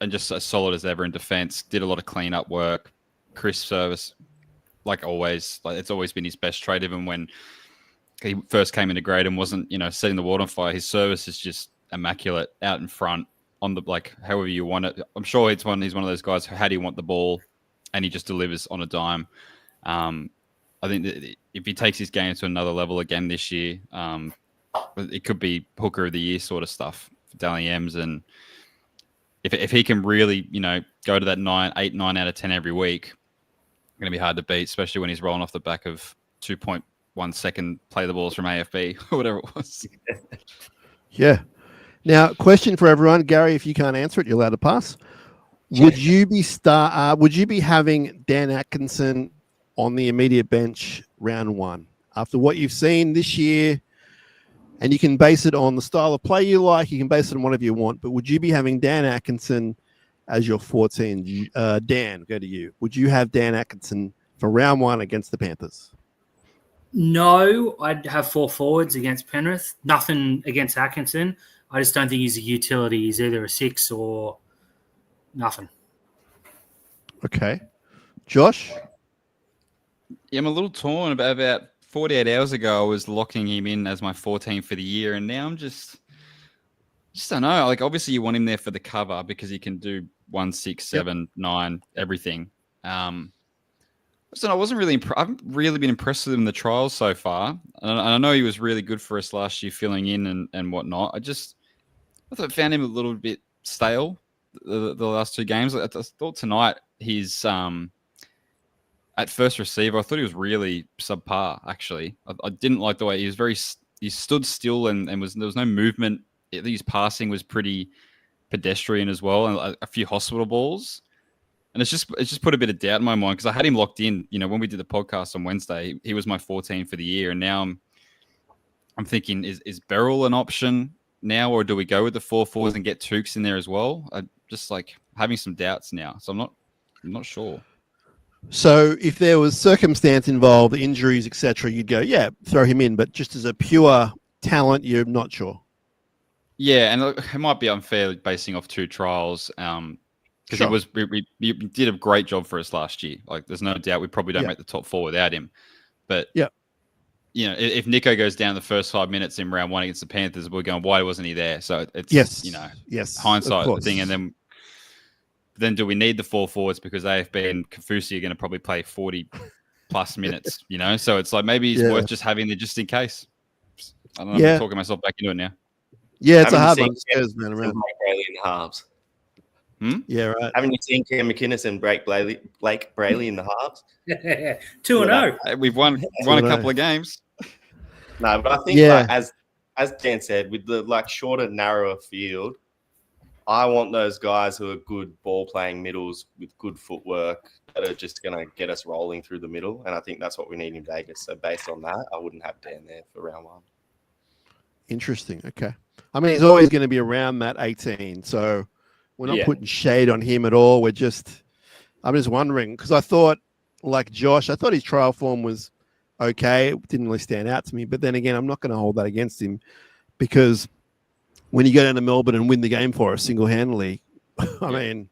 just as solid as ever in defense. Did a lot of cleanup work, crisp service, like always. Like it's always been his best trait, even when he first came into grade and wasn't, setting the world on fire. His service is just immaculate out in front on the, like, however you want it. I'm sure he's one of those guys. How do you want the ball? And he just delivers on a dime. I think that if he takes his game to another level again this year, it could be hooker of the year sort of stuff for Dally M's. And if he can really, go to that 8, 9 out of 10 every week, going to be hard to beat, especially when he's rolling off the back of 2.1 second play the balls from AFB or whatever it was. Yeah. Now, question for everyone, Gary. If you can't answer it, you're allowed to pass. Would you be having Dan Atkinson on the immediate bench round 1 after what you've seen this year? And you can base it on the style of play you like. You can base it on whatever you want. But would you be having Dan Atkinson as your 14? Dan, go to you. Would you have Dan Atkinson for round 1 against the Panthers? No, I'd have 4 forwards against Penrith. Nothing against Atkinson. I just don't think he's a utility. He's either a 6 or nothing. Okay. Josh? Yeah, I'm a little torn. About 48 hours ago, I was locking him in as my 14 for the year, and now I'm just don't know. Like, obviously, you want him there for the cover because he can do 1, 6, 7, 9, everything. So I wasn't really. I haven't really been impressed with him in the trials so far, and I know he was really good for us last year, filling in and whatnot. I found him a little bit stale the last 2 games. I thought tonight he's at first receiver, I thought he was really subpar. Actually, I didn't like the way he was he stood still and there was no movement. His passing was pretty pedestrian as well, and a few hospital balls. And it's just put a bit of doubt in my mind because I had him locked in. When we did the podcast on Wednesday, he was my 14 for the year, and now I'm thinking, is Beryl an option now, or do we go with the 4 forwards and get Tukes in there as well? I just like having some doubts now, so I'm not sure. So if there was circumstance involved, injuries, etc., you'd go, yeah, throw him in. But just as a pure talent, you're not sure. Yeah, and it might be unfair basing off 2 trials. Because he did a great job for us last year. Like, there's no doubt we probably don't make the top 4 without him. But if Nico goes down the first 5 minutes in round 1 against the Panthers, we're going, why wasn't he there? So it's hindsight thing. And then do we need the 4 forwards because AFB and Kafusi are going to probably play 40 plus minutes? So it's like maybe it's worth just having it just in case. I don't know. I'm talking myself back into it now. Yeah, it's a hard one. In halves. Yeah, right. Haven't you seen Cam McInnes and Blake Brayley in the halves? 2-0. We've won a couple of games. No, but I think as Dan said, with the shorter, narrower field, I want those guys who are good ball playing middles with good footwork that are just going to get us rolling through the middle. And I think that's what we need in Vegas. So based on that, I wouldn't have Dan there for round 1. Interesting. Okay. I mean, he's always going to be around that 18. So we're not putting shade on him at all. I'm just wondering because I thought, like Josh, I thought his trial form was okay. It didn't really stand out to me. But then again, I'm not going to hold that against him because when you go down to Melbourne and win the game for us single-handedly, I mean,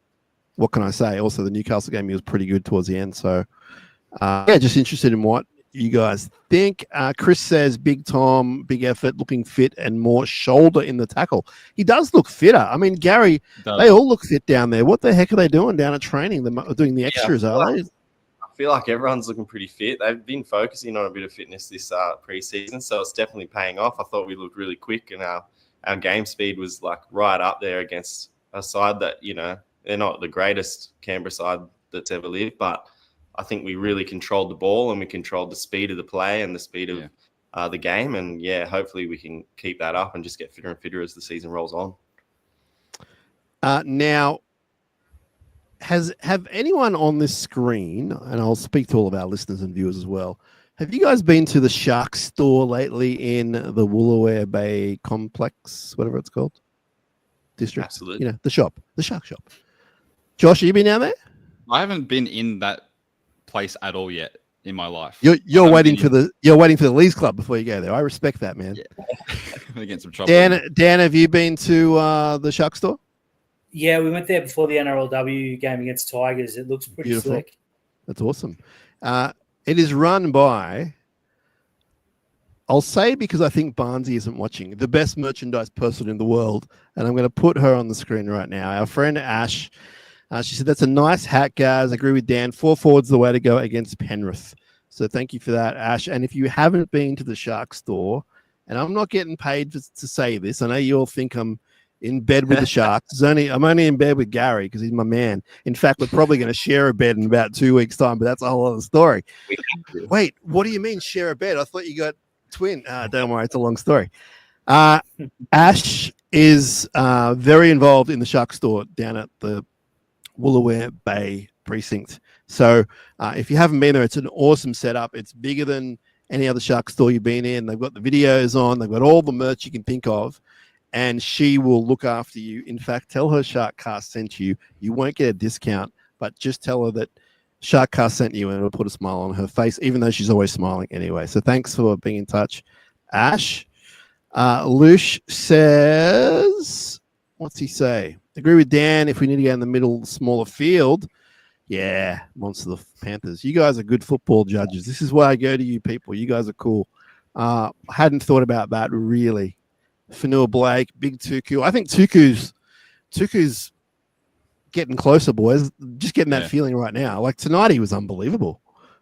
what can I say? Also, the Newcastle game, he was pretty good towards the end. So, just interested in what you guys think. Chris says, Big Tom, big effort, looking fit and more shoulder in the tackle. He does look fitter. I mean, Gary, they all look fit down there. What the heck are they doing down at training? They're doing the extras, are they? I feel like everyone's looking pretty fit. They've been focusing on a bit of fitness this preseason, so it's definitely paying off. I thought we looked really quick, and our game speed was right up there against a side that, they're not the greatest Canberra side that's ever lived, but I think we really controlled the ball and we controlled the speed of the play and the speed of the game. And, hopefully we can keep that up and just get fitter and fitter as the season rolls on. Now, have anyone on this screen, and I'll speak to all of our listeners and viewers as well, have you guys been to the Shark store lately in the Woolooware Bay complex, whatever it's called? District? Absolutely. The shop, the Shark shop. Josh, have you been down there? I haven't been in that place at all yet in my life. You're waiting for the Leeds Club before you go there. I respect that, man. Yeah. Get some trouble. Dan, have you been to the Shark store? Yeah, we went there before the NRLW game against Tigers. It looks pretty slick. That's awesome. It is run by, I'll say because I think Barnesy isn't watching, the best merchandise person in the world. And I'm going to put her on the screen right now. Our friend Ash. She said, that's a nice hat, guys. I agree with Dan. 4 forwards the way to go against Penrith. So thank you for that, Ash. And if you haven't been to the Shark store, and I'm not getting paid to say this, I know you all think I'm in bed with the Sharks. I'm only in bed with Gary because he's my man. In fact, we're probably going to share a bed in about 2 weeks' time, but that's a whole other story. Wait, what do you mean share a bed? I thought you got twin. Don't worry, it's a long story. Ash is very involved in the Shark store down at the Woolooware Bay precinct. So if you haven't been there, it's an awesome setup. It's bigger than any other Shark store you've been in. They've got the videos on. They've got all the merch you can think of. And she will look after you. In fact, tell her SharkCast sent you. You won't get a discount, but just tell her that SharkCast sent you and it'll put a smile on her face, even though she's always smiling anyway. So thanks for being in touch, Ash. Lush says, what's he say? Agree with Dan. If we need to get in the middle, smaller field. Yeah, Monster the Panthers. You guys are good football judges. This is why I go to you people. You guys are cool. I hadn't thought about that really. Fanua Blake, Big Tuku. I think Tuku's getting closer, boys. Just getting that feeling right now. Like tonight, he was unbelievable.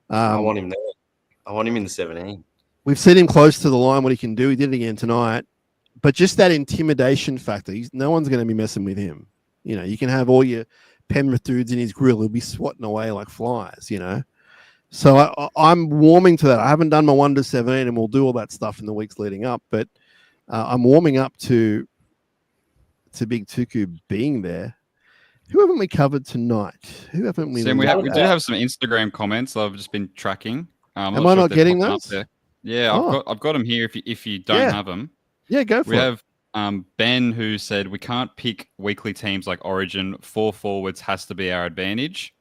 I want him there. I want him in the 17. We've seen him close to the line, what he can do. He did it again tonight. But just that intimidation factor, no one's going to be messing with him. You know, you can have all your Penrith dudes in his grill. He'll be swatting away like flies, you know. So I'm warming to that. I haven't done my 1 to 17, and we'll do all that stuff in the weeks leading up. But I'm warming up to Big Tuku being there. Who haven't we covered tonight? Who haven't we? So we do have some Instagram comments I've just been tracking. Am I not getting those? Yeah, I've got them here. If you don't have them, go for it. We have Ben who said we can't pick weekly teams like Origin. 4 forwards has to be our advantage,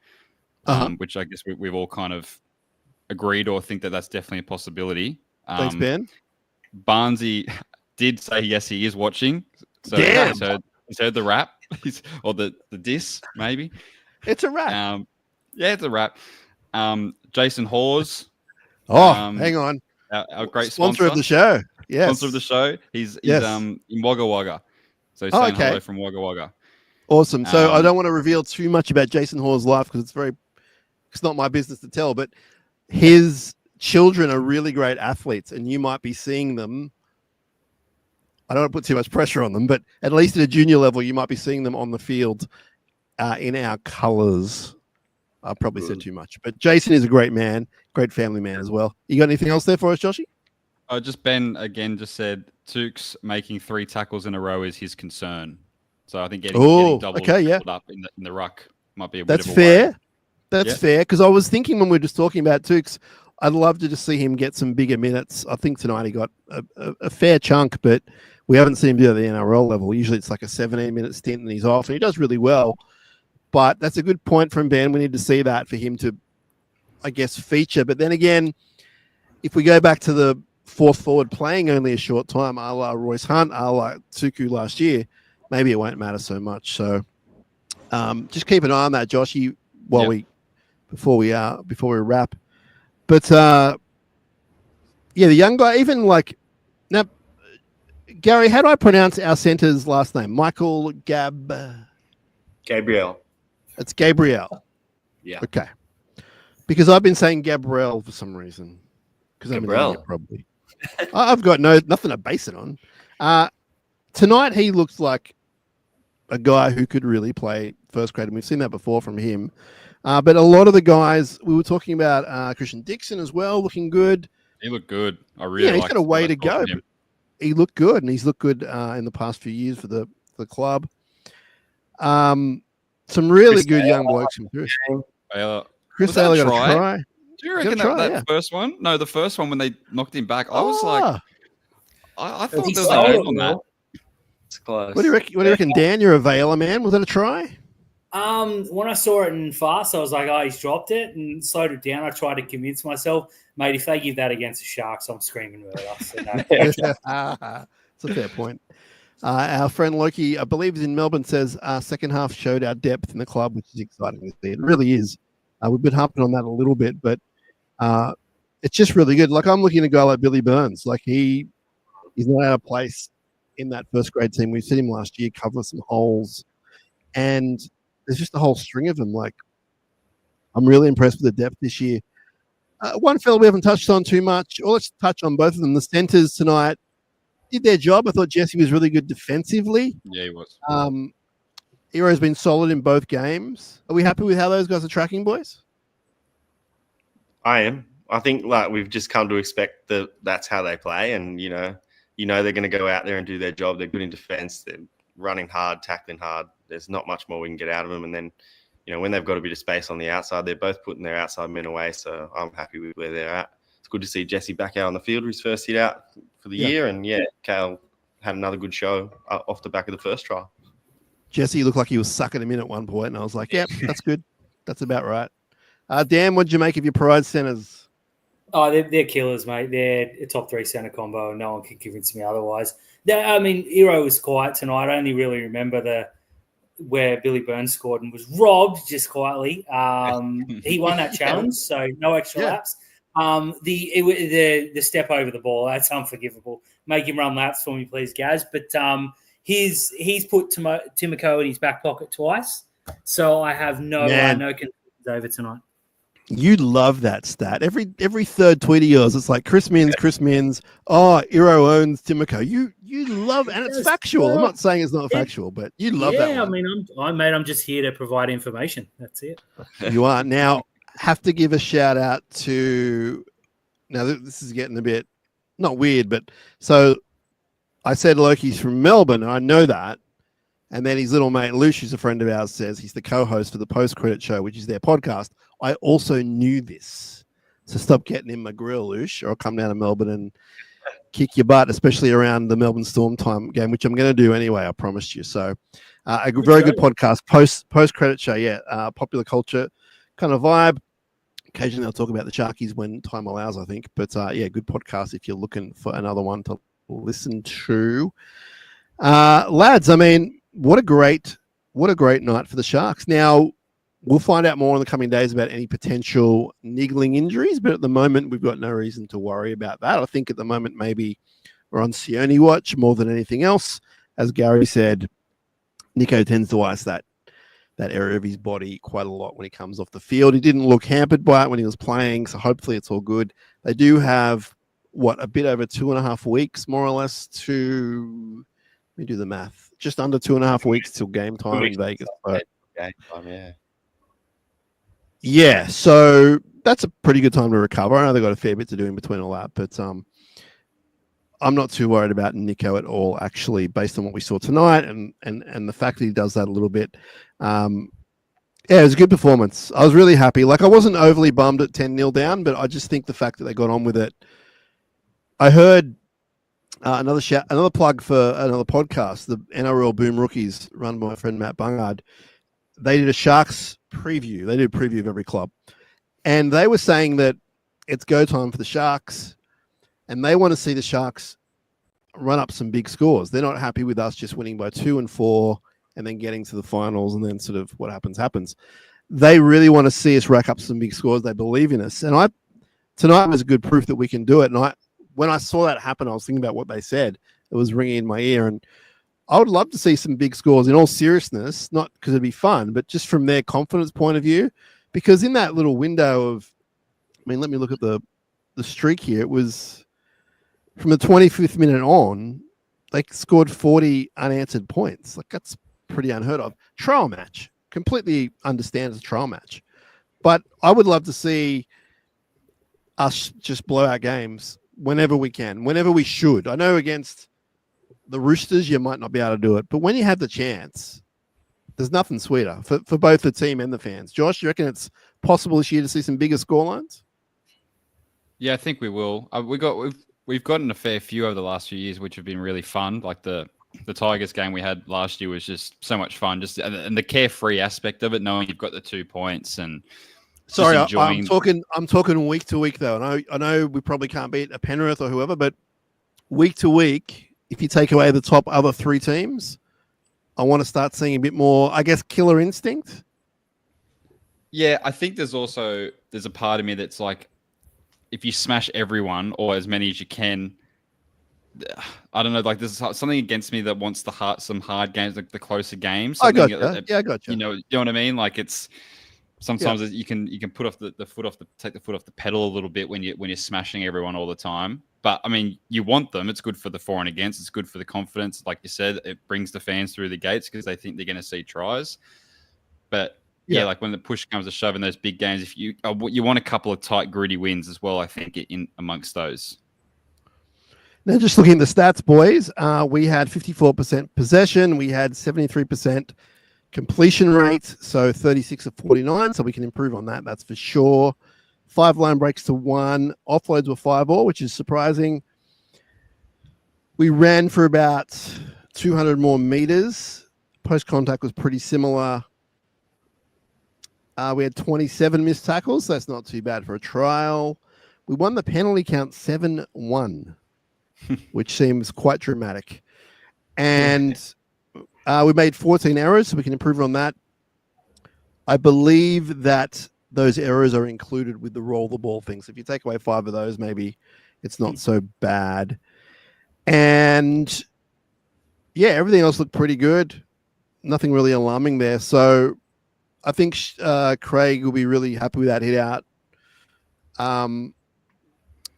which I guess we've all kind of agreed or think that that's definitely a possibility. Thanks, Ben. Barnesy did say yes, he is watching. So he's heard the rap or the diss, maybe. It's a rap. Yeah, it's a rap. Jason Hawes. Hang on. Our great sponsor of the show. Yes. Sponsor of the show. He's in Wagga Wagga. So he's saying hello from Wagga Wagga. Awesome. So I don't want to reveal too much about Jason Hawes' life because it's not my business to tell, but his children are really great athletes and you might be seeing them. I don't want to put too much pressure on them, but at least at a junior level, you might be seeing them on the field in our colours. I probably said too much, but Jason is a great man, great family man as well. You got anything else there for us, Joshy? Just Ben again just said Tukes making 3 tackles in a row is his concern. So I think getting doubled up in the ruck might be a bit of a fair. That's fair because I was thinking when we were just talking about Tukes, I'd love to just see him get some bigger minutes. I think tonight he got a fair chunk, but we haven't seen him do it at the NRL level. Usually it's like a 17-minute stint and he's off, and he does really well. But that's a good point from Ben. We need to see that for him to, I guess, feature. But then again, if we go back to the 4th forward playing only a short time, a la Royce Hunt, a la Tuku last year, maybe it won't matter so much. So just keep an eye on that, Joshy, before we wrap. But the young guy, even like now, Gary, how do I pronounce our center's last name? Michael Gabriel. It's Gabriel. Yeah. Okay. Because I've been saying Gabriel for some reason. Because I'm an idiot, probably. I've got nothing to base it on. Tonight he looks like a guy who could really play first grade, and we've seen that before from him. But a lot of the guys, we were talking about Christian Dixon as well, looking good. He looked good. I really he's got a way to go. He looked good, and he's looked good in the past few years for the club. Some really good young blokes. Chris Taylor got a try. Do you reckon that first one? No, the first one when they knocked him back. I was like, I thought there was a name on that. It's close. What do you reckon, Dan? You're a Vela man. Was that a try? When I saw it in fast, I was like, oh, he's dropped it, and slowed it down. I tried to convince myself, mate, if they give that against the Sharks, I'm screaming murder. So no. It's a fair point. Our friend Loki, I believe is in Melbourne, says second half showed our depth in the club, which is exciting to see. It really is. We've been harping on that a little bit, but it's just really good. Like, I'm looking at a guy like Billy Burns. Like, he's not out of place in that first grade team. We've seen him last year cover some holes, and there's just a whole string of them. Like, I'm really impressed with the depth this year. One fellow we haven't touched on too much, or let's touch on both of them. The centers tonight did their job. I thought Jesse was really good defensively. Yeah, he was. Hero's been solid in both games. Are we happy with how those guys are tracking, boys? I am. I think like we've just come to expect that that's how they play, and you know they're going to go out there and do their job. They're good in defense. They're running hard, tackling hard. There's not much more we can get out of them. And then, when they've got a bit of space on the outside, they're both putting their outside men away. So I'm happy with where they're at. It's good to see Jesse back out on the field with his first hit out for the year. And Cal had another good show off the back of the first try. Jesse looked like he was sucking him in at one point, and I was like, yep, that's good. That's about right. Dan, what did you make of your Pride centers? Oh, they're killers, mate. They're a top 3 center combo. No one can convince me otherwise. Hero was quiet tonight. I only really remember where Billy Burns scored and was robbed just quietly. He won that challenge, so no extra laps. The step over the ball, that's unforgivable. Make him run laps for me, please, Gaz. But he's put Timoko in his back pocket twice, so I have no concerns over tonight. You love that stat. Every third tweet of yours, it's like Chris Mins. Oh, Hero owns Timoko. You love, and it's factual. I'm not saying it's not factual, but you love that. Yeah, I'm just here to provide information. That's it. You are. Now, have to give a shout out to. Now, this is getting a bit not weird, but so I said Loki's from Melbourne, and I know that. And then his little mate Lush, who's a friend of ours, says he's the co-host for the post-credit show, which is their podcast. I also knew this. So stop getting in my grill, Lush, or I'll come down to Melbourne and kick your butt, especially around the Melbourne Storm time game, which I'm going to do anyway, I promised you. So a very good podcast, post-credit show, popular culture kind of vibe. Occasionally I'll talk about the Sharkies when time allows, I think. But, good podcast if you're looking for another one to listen to. Lads, what a great night for the Sharks. Now, we'll find out more in the coming days about any potential niggling injuries, but at the moment, we've got no reason to worry about that. I think at the moment, maybe we're on Sione watch more than anything else. As Gary said, Nico tends to ice that area of his body quite a lot when he comes off the field. He didn't look hampered by it when he was playing, so hopefully it's all good. They do have, a bit over 2.5 weeks, more or less, to... Let me do the math. Just under 2.5 weeks till game time in Vegas. Game time, yeah, so that's a pretty good time to recover. I know they've got a fair bit to do in between all that, but I'm not too worried about Nico at all, actually, based on what we saw tonight and the fact that he does that a little bit. It was a good performance. I was really happy. Like, I wasn't overly bummed at 10-0 down, but I just think the fact that they got on with it. I heard another plug for another podcast, the NRL Boom Rookies, run by my friend Matt Bungard. They did a Sharks preview. They did a preview of every club. And they were saying that it's go time for the Sharks, and they want to see the Sharks run up some big scores. They're not happy with us just winning by 2 and 4 and then getting to the finals and then sort of what happens. They really want to see us rack up some big scores. They believe in us. And tonight was a good proof that we can do it. And when I saw that happen, I was thinking about what they said. It was ringing in my ear. And I would love to see some big scores in all seriousness, not because it'd be fun, but just from their confidence point of view. Because in that little window of, let me look at the streak here. It was from the 25th minute on, they scored 40 unanswered points. Like, that's pretty unheard of. Trial match. Completely understand it's a trial match. But I would love to see us just blow out games whenever we can, whenever we should. I know against the Roosters, you might not be able to do it, but when you have the chance, there's nothing sweeter for both the team and the fans. Josh, you reckon it's possible this year to see some bigger scorelines? Yeah, I think we will. We've gotten a fair few over the last few years, which have been really fun, like the the Tigers game we had last year was just so much fun. Just and the carefree aspect of it, knowing you've got the 2 points and sorry, enjoying... I'm talking week to week though. I know we probably can't beat a Penrith or whoever, but week to week, if you take away the top other 3 teams, I want to start seeing a bit more, I guess, killer instinct. Yeah, I think there's a part of me that's like, if you smash everyone or as many as you can, I don't know, like there's something against me that wants some hard games, like the closer games. I got you. Yeah, I got you. You know what I mean? Like it's sometimes you can put off take the foot off the pedal a little bit when you're smashing everyone all the time. But I mean, you want them. It's good for the for and against. It's good for the confidence. Like you said, it brings the fans through the gates because they think they're going to see tries. But yeah, like when the push comes to shove in those big games, if you want a couple of tight, gritty wins as well, I think, in amongst those. Now, just looking at the stats, boys, we had 54% possession. We had 73% completion rate, so 36 of 49. So we can improve on that. That's for sure. 5 line breaks to 1. Offloads were 5 all, which is surprising. We ran for about 200 more meters. Post contact was pretty similar. We had 27 missed tackles. So that's not too bad for a trial. We won the penalty count 7-1, which seems quite dramatic. And we made 14 errors, so we can improve on that. I believe that those errors are included with the roll the ball thing. So if you take away 5 of those, maybe it's not so bad. And yeah, everything else looked pretty good. Nothing really alarming there. So I think Craig will be really happy with that hit out.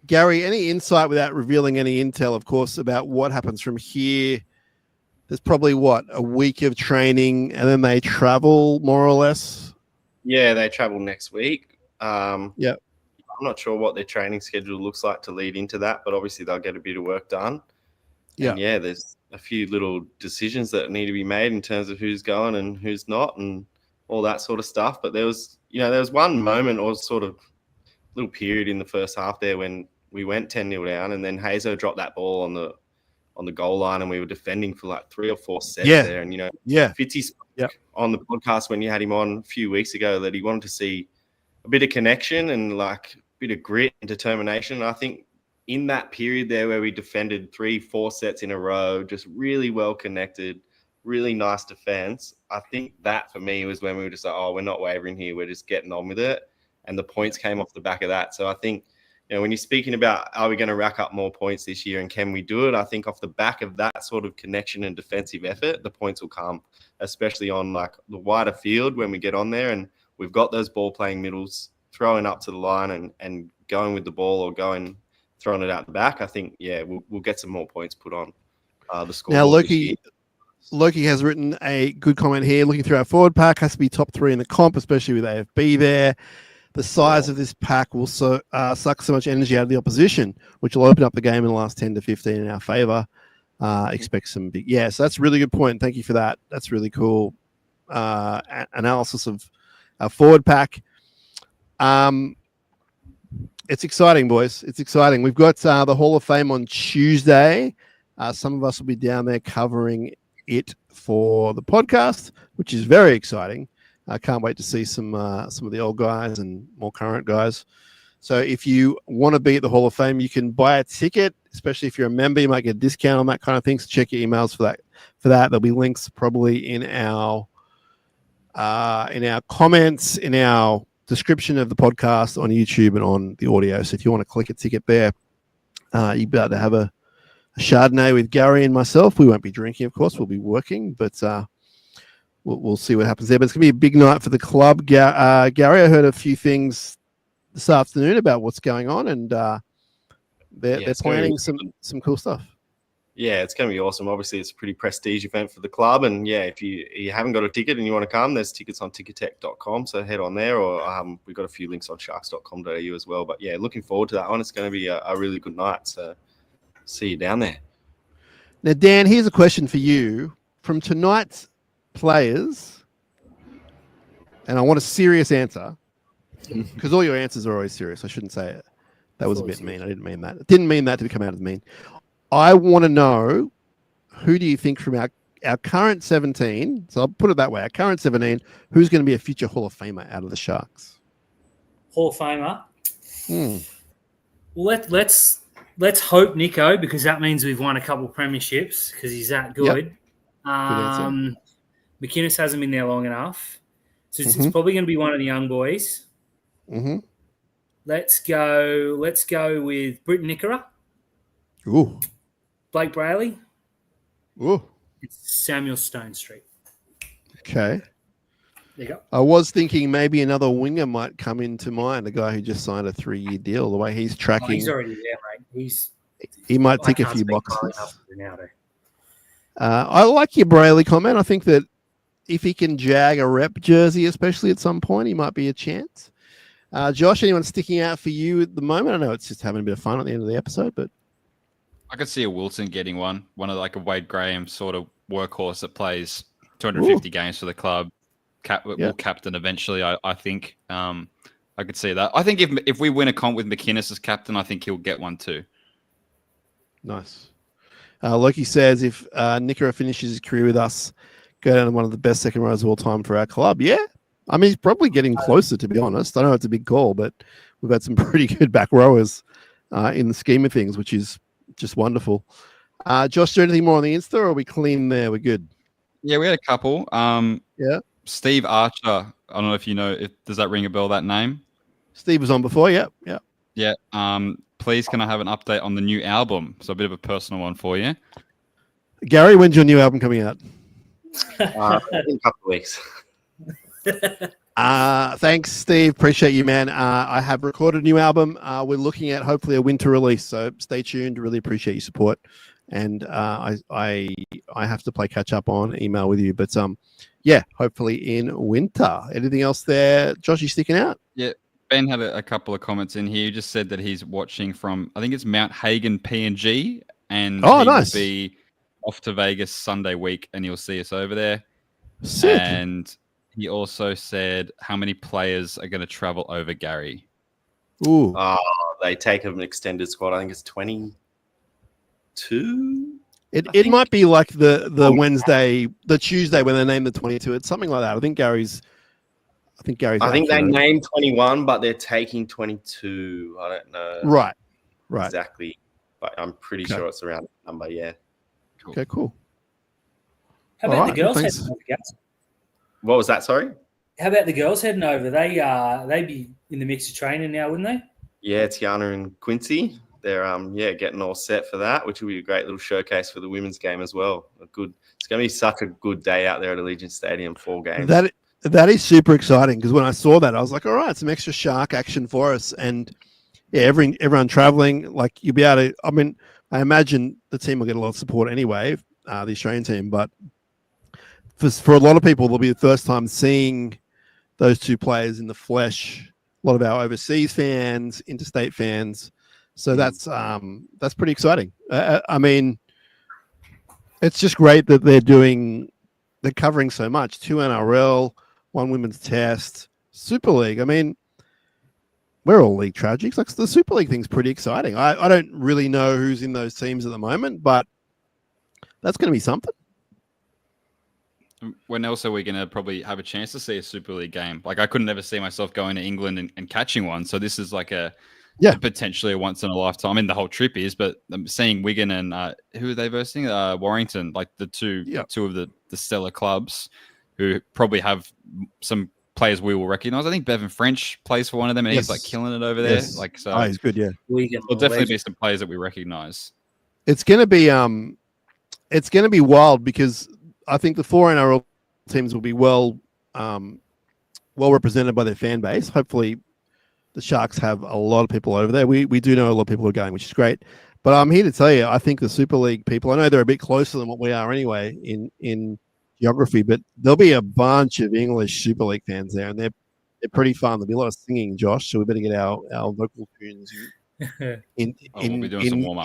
Gary, any insight without revealing any intel, of course, about what happens from here? There's probably, a week of training, and then they travel, more or less? Yeah, they travel next week. Yeah. I'm not sure what their training schedule looks like to lead into that, but obviously they'll get a bit of work done. Yeah. And yeah, there's a few little decisions that need to be made in terms of who's going and who's not and all that sort of stuff. But there was one moment or sort of little period in the first half there when we went 10-0 down, and then Hazo dropped that ball on the goal line, and we were defending for like 3 or 4 sets there. And Fitzy spoke on the podcast when you had him on a few weeks ago that he wanted to see a bit of connection and like a bit of grit and determination. And I think in that period there where we defended 3-4 sets in a row, just really well connected, really nice defense, I think that for me was when we were just like, oh, we're not wavering here, we're just getting on with it. And the points came off the back of that. So I think, when you're speaking about are we going to rack up more points this year and can we do it, I think off the back of that sort of connection and defensive effort, the points will come, especially on like the wider field when we get on there and we've got those ball playing middles, throwing up to the line and going with the ball or throwing it out the back. I think, we'll get some more points put on the score. Now, Loki has written a good comment here. Looking through our forward pack, has to be top 3 in the comp, especially with AFB there. The size of this pack will suck so much energy out of the opposition, which will open up the game in the last 10 to 15 in our favor. Expect some big... Yeah, so that's a really good point. Thank you for that. That's really cool analysis of our forward pack. It's exciting, boys. It's exciting. We've got the Hall of Fame on Tuesday. Some of us will be down there covering it for the podcast, which is very exciting. I can't wait to see some of the old guys and more current guys. So if you want to be at the Hall of Fame, you can buy a ticket, especially if you're a member. You might get a discount on that kind of thing. So check your emails for that. There'll be links probably in our comments, in our description of the podcast on YouTube and on the audio. So if you want to click a ticket there, you'll be able to have a Chardonnay with Gary and myself. We won't be drinking, of course. We'll be working, but we'll see what happens there. But it's going to be a big night for the club. Gary, I heard a few things this afternoon about what's going on, and they're planning some cool stuff. Yeah, it's going to be awesome. Obviously, it's a pretty prestige event for the club. And yeah, if you haven't got a ticket and you want to come, there's tickets on ticketek.com. So head on there, or we've got a few links on sharks.com.au as well. But yeah, looking forward to that one. It's going to be a really good night. So see you down there. Now, Dan, here's a question for you. From tonight's players, and I want a serious answer, because all your answers are always serious. I shouldn't say it. That was a bit mean. I didn't mean that. I didn't mean that to come out as mean. I want to know who do you think from our current 17? So I'll put it that way: our current 17, who's going to be a future Hall of Famer out of the Sharks? Hall of Famer. Well, let's hope Nico, because that means we've won a couple of premierships because he's that good. Yep. McInnes hasn't been there long enough, so it's probably going to be one of the young boys. Mm-hmm. Let's go with Britton Nickera. Ooh. Blake Brayley. Ooh. It's Samuel Stone Street. Okay. There you go. I was thinking maybe another winger might come into mind, a guy who just signed a 3-year deal. The way he's tracking, He's already there, mate. He might I tick a can't few speak boxes. highly enough of Ronaldo. I like your Brayley comment. I think that if he can jag a rep jersey, especially at some point, he might be a chance. Josh, anyone sticking out for you at the moment? I know it's just having a bit of fun at the end of the episode, but I could see a Wilson getting one of like a Wade Graham sort of workhorse that plays 250 games for the club. Will captain eventually, I think. I could see that. I think if we win a comp with McInnes as captain, I think he'll get one too. Nice. Loki says if Nickera finishes his career with us, go down to one of the best second rows of all time for our club. Yeah. I mean, he's probably getting closer, to be honest. I know it's a big call, but we've had some pretty good back rowers in the scheme of things, which is just wonderful. Josh, is there anything more on the Insta, or are we clean there? We're good. Yeah, we had a couple. Yeah. Steve Archer. I don't know if you know. Does that ring a bell, that name? Steve was on before. Yeah. Yeah. Please, can I have an update on the new album? So a bit of a personal one for you. Gary, when's your new album coming out? In a couple of weeks. Thanks, Steve. Appreciate you, man. I have recorded a new album. We're looking at hopefully a winter release, so stay tuned. Really appreciate your support. And I have to play catch up on email with you, but yeah, hopefully in winter. Anything else there, Josh? You sticking out? Yeah. Ben had a couple of comments in here. He just said that he's watching from, I think it's Mount Hagen, PNG, and he nice. will be off to Vegas Sunday week, and you'll see us over there. Sick. And he also said how many players are going to travel over, Gary. Ooh. They take an extended squad. I think it's 22. It might be like the Wednesday, the Tuesday when they name the 22. It's something like that. I think they named 21, but they're taking 22. I don't know. Right. Exactly. But I'm pretty sure it's around that number, yeah. Cool. Okay, cool. How about the girls heading over, guys? What was that, sorry? How about the girls heading over? They'd be in the mix of training now, wouldn't they? Yeah, Tiana and Quincy. They're getting all set for that, which will be a great little showcase for the women's game as well. It's going to be such a good day out there at Allegiant Stadium, 4 games. That is super exciting, because when I saw that, I was like, all right, some extra Shark action for us. And yeah, everyone traveling, like you'll be able to, I mean, I imagine the team will get a lot of support anyway, the Australian team, but for a lot of people, it'll be the first time seeing those two players in the flesh. A lot of our overseas fans, interstate fans. So that's pretty exciting. I mean, it's just great that they're covering so much. 2 NRL, 1 women's test, Super League. I mean, we're all league tragics. Like, the Super League thing's pretty exciting. I don't really know who's in those teams at the moment, but that's going to be something. When else are we going to probably have a chance to see a Super League game? Like, I couldn't ever see myself going to England and catching one. So this is like potentially a once in a lifetime. I mean, the whole trip is, but I'm seeing Wigan and who are they versing? Warrington, like the two of the stellar clubs who probably have some players we will recognize. I think Bevan French plays for one of them, and he's like killing it over there. Yes. Like, so he's good. Yeah, there'll definitely be some players that we recognize. It's going to be wild, because I think the 4 NRL teams will be well represented by their fan base. Hopefully, the Sharks have a lot of people over there. We do know a lot of people are going, which is great. But I'm here to tell you, I think the Super League people, I know they're a bit closer than what we are anyway in geography, but there'll be a bunch of English Super League fans there, and they're pretty fun. There'll be a lot of singing, Josh, so we better get our vocal tunes in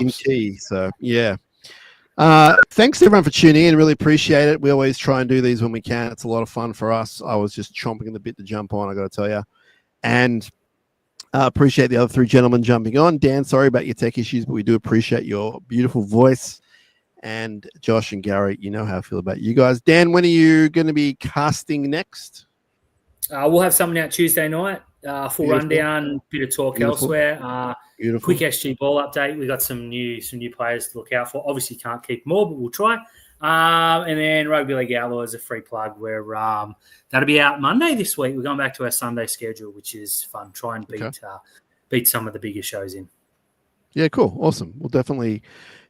key. So, yeah. Thanks everyone for tuning in. Really appreciate it. We always try and do these when we can. It's a lot of fun for us. I was just chomping at the bit to jump on, I got to tell you. And appreciate the other 3 gentlemen jumping on. Dan, sorry about your tech issues, but we do appreciate your beautiful voice And Josh and Gary, you know how I feel about you guys. Dan, when are you going to be casting next? We'll have something out Tuesday night. Full rundown, bit of talk elsewhere. Quick SG ball update. We got some new players to look out for. Obviously, can't keep more, but we'll try. And then Rugby League Outlaws, a free plug where that'll be out Monday this week. We're going back to our Sunday schedule, which is fun. Try and beat some of the bigger shows in. Yeah, cool. Awesome. Well, definitely,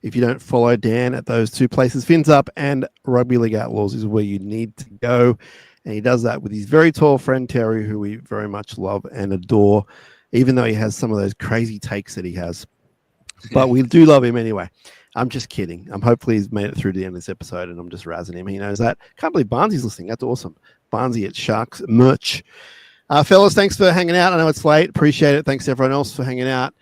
if you don't follow Dan at those two places, Fins Up and Rugby League Outlaws is where you need to go. And he does that with his very tall friend, Terry, who we very much love and adore, even though he has some of those crazy takes that he has. But we do love him anyway. I'm just kidding. Hopefully he's made it through to the end of this episode and I'm just razzing him. He knows that. Can't believe Barnsley's listening. That's awesome. Barnsley at Sharks merch. Fellas, thanks for hanging out. I know it's late. Appreciate it. Thanks to everyone else for hanging out.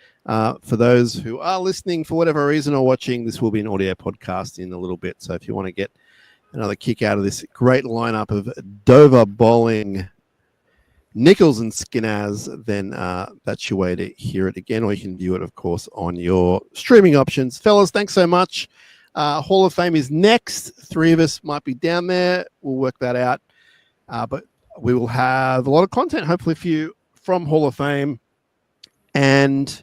For those who are listening for whatever reason or watching, this will be an audio podcast in a little bit. So if you want to get another kick out of this great lineup of Dover, Bolling, Nichols and Shinazzi, then that's your way to hear it again, or you can view it, of course, on your streaming options. Fellas, thanks so much. Hall of Fame is next. 3 of us might be down there. We'll work that out. But we will have a lot of content, hopefully, for you from Hall of Fame. And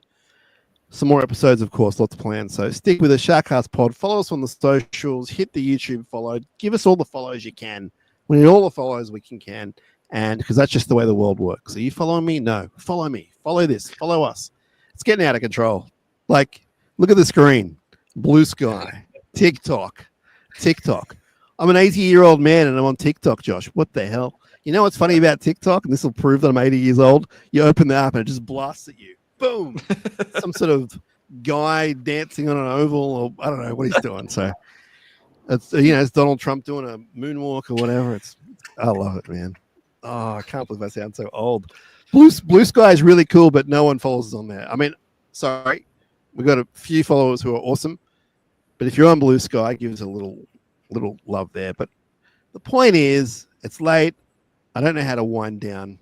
some more episodes, of course, lots planned. So stick with the SharkCast pod. Follow us on the socials. Hit the YouTube follow. Give us all the follows you can. We need all the follows we can. And because that's just the way the world works. Are you following me? No. Follow me. Follow this. Follow us. It's getting out of control. Like, look at the screen. Blue sky. TikTok. I'm an 80-year-old man and I'm on TikTok, Josh. What the hell? You know what's funny about TikTok? And this will prove that I'm 80 years old. You open the app and it just blasts at you. Boom. Some sort of guy dancing on an oval, or I don't know what he's doing. So it's it's Donald Trump doing a moonwalk or whatever. I love it, man. Oh, I can't believe I sound so old. Blue Sky is really cool, but no one follows us on there. I mean, sorry, we've got a few followers who are awesome, but if you're on Blue Sky, give us a little love there. But the point is, it's late. I don't know how to wind down.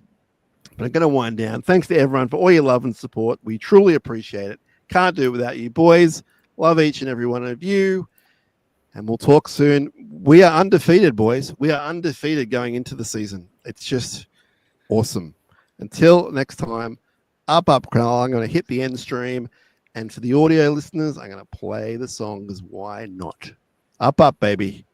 But I'm going to wind down. Thanks to everyone for all your love and support. We truly appreciate it. Can't do it without you, boys. Love each and every one of you. And we'll talk soon. We are undefeated, boys. We are undefeated going into the season. It's just awesome. Until next time, up, Carl. I'm going to hit the end stream. And for the audio listeners, I'm going to play the song because why not? Up, baby.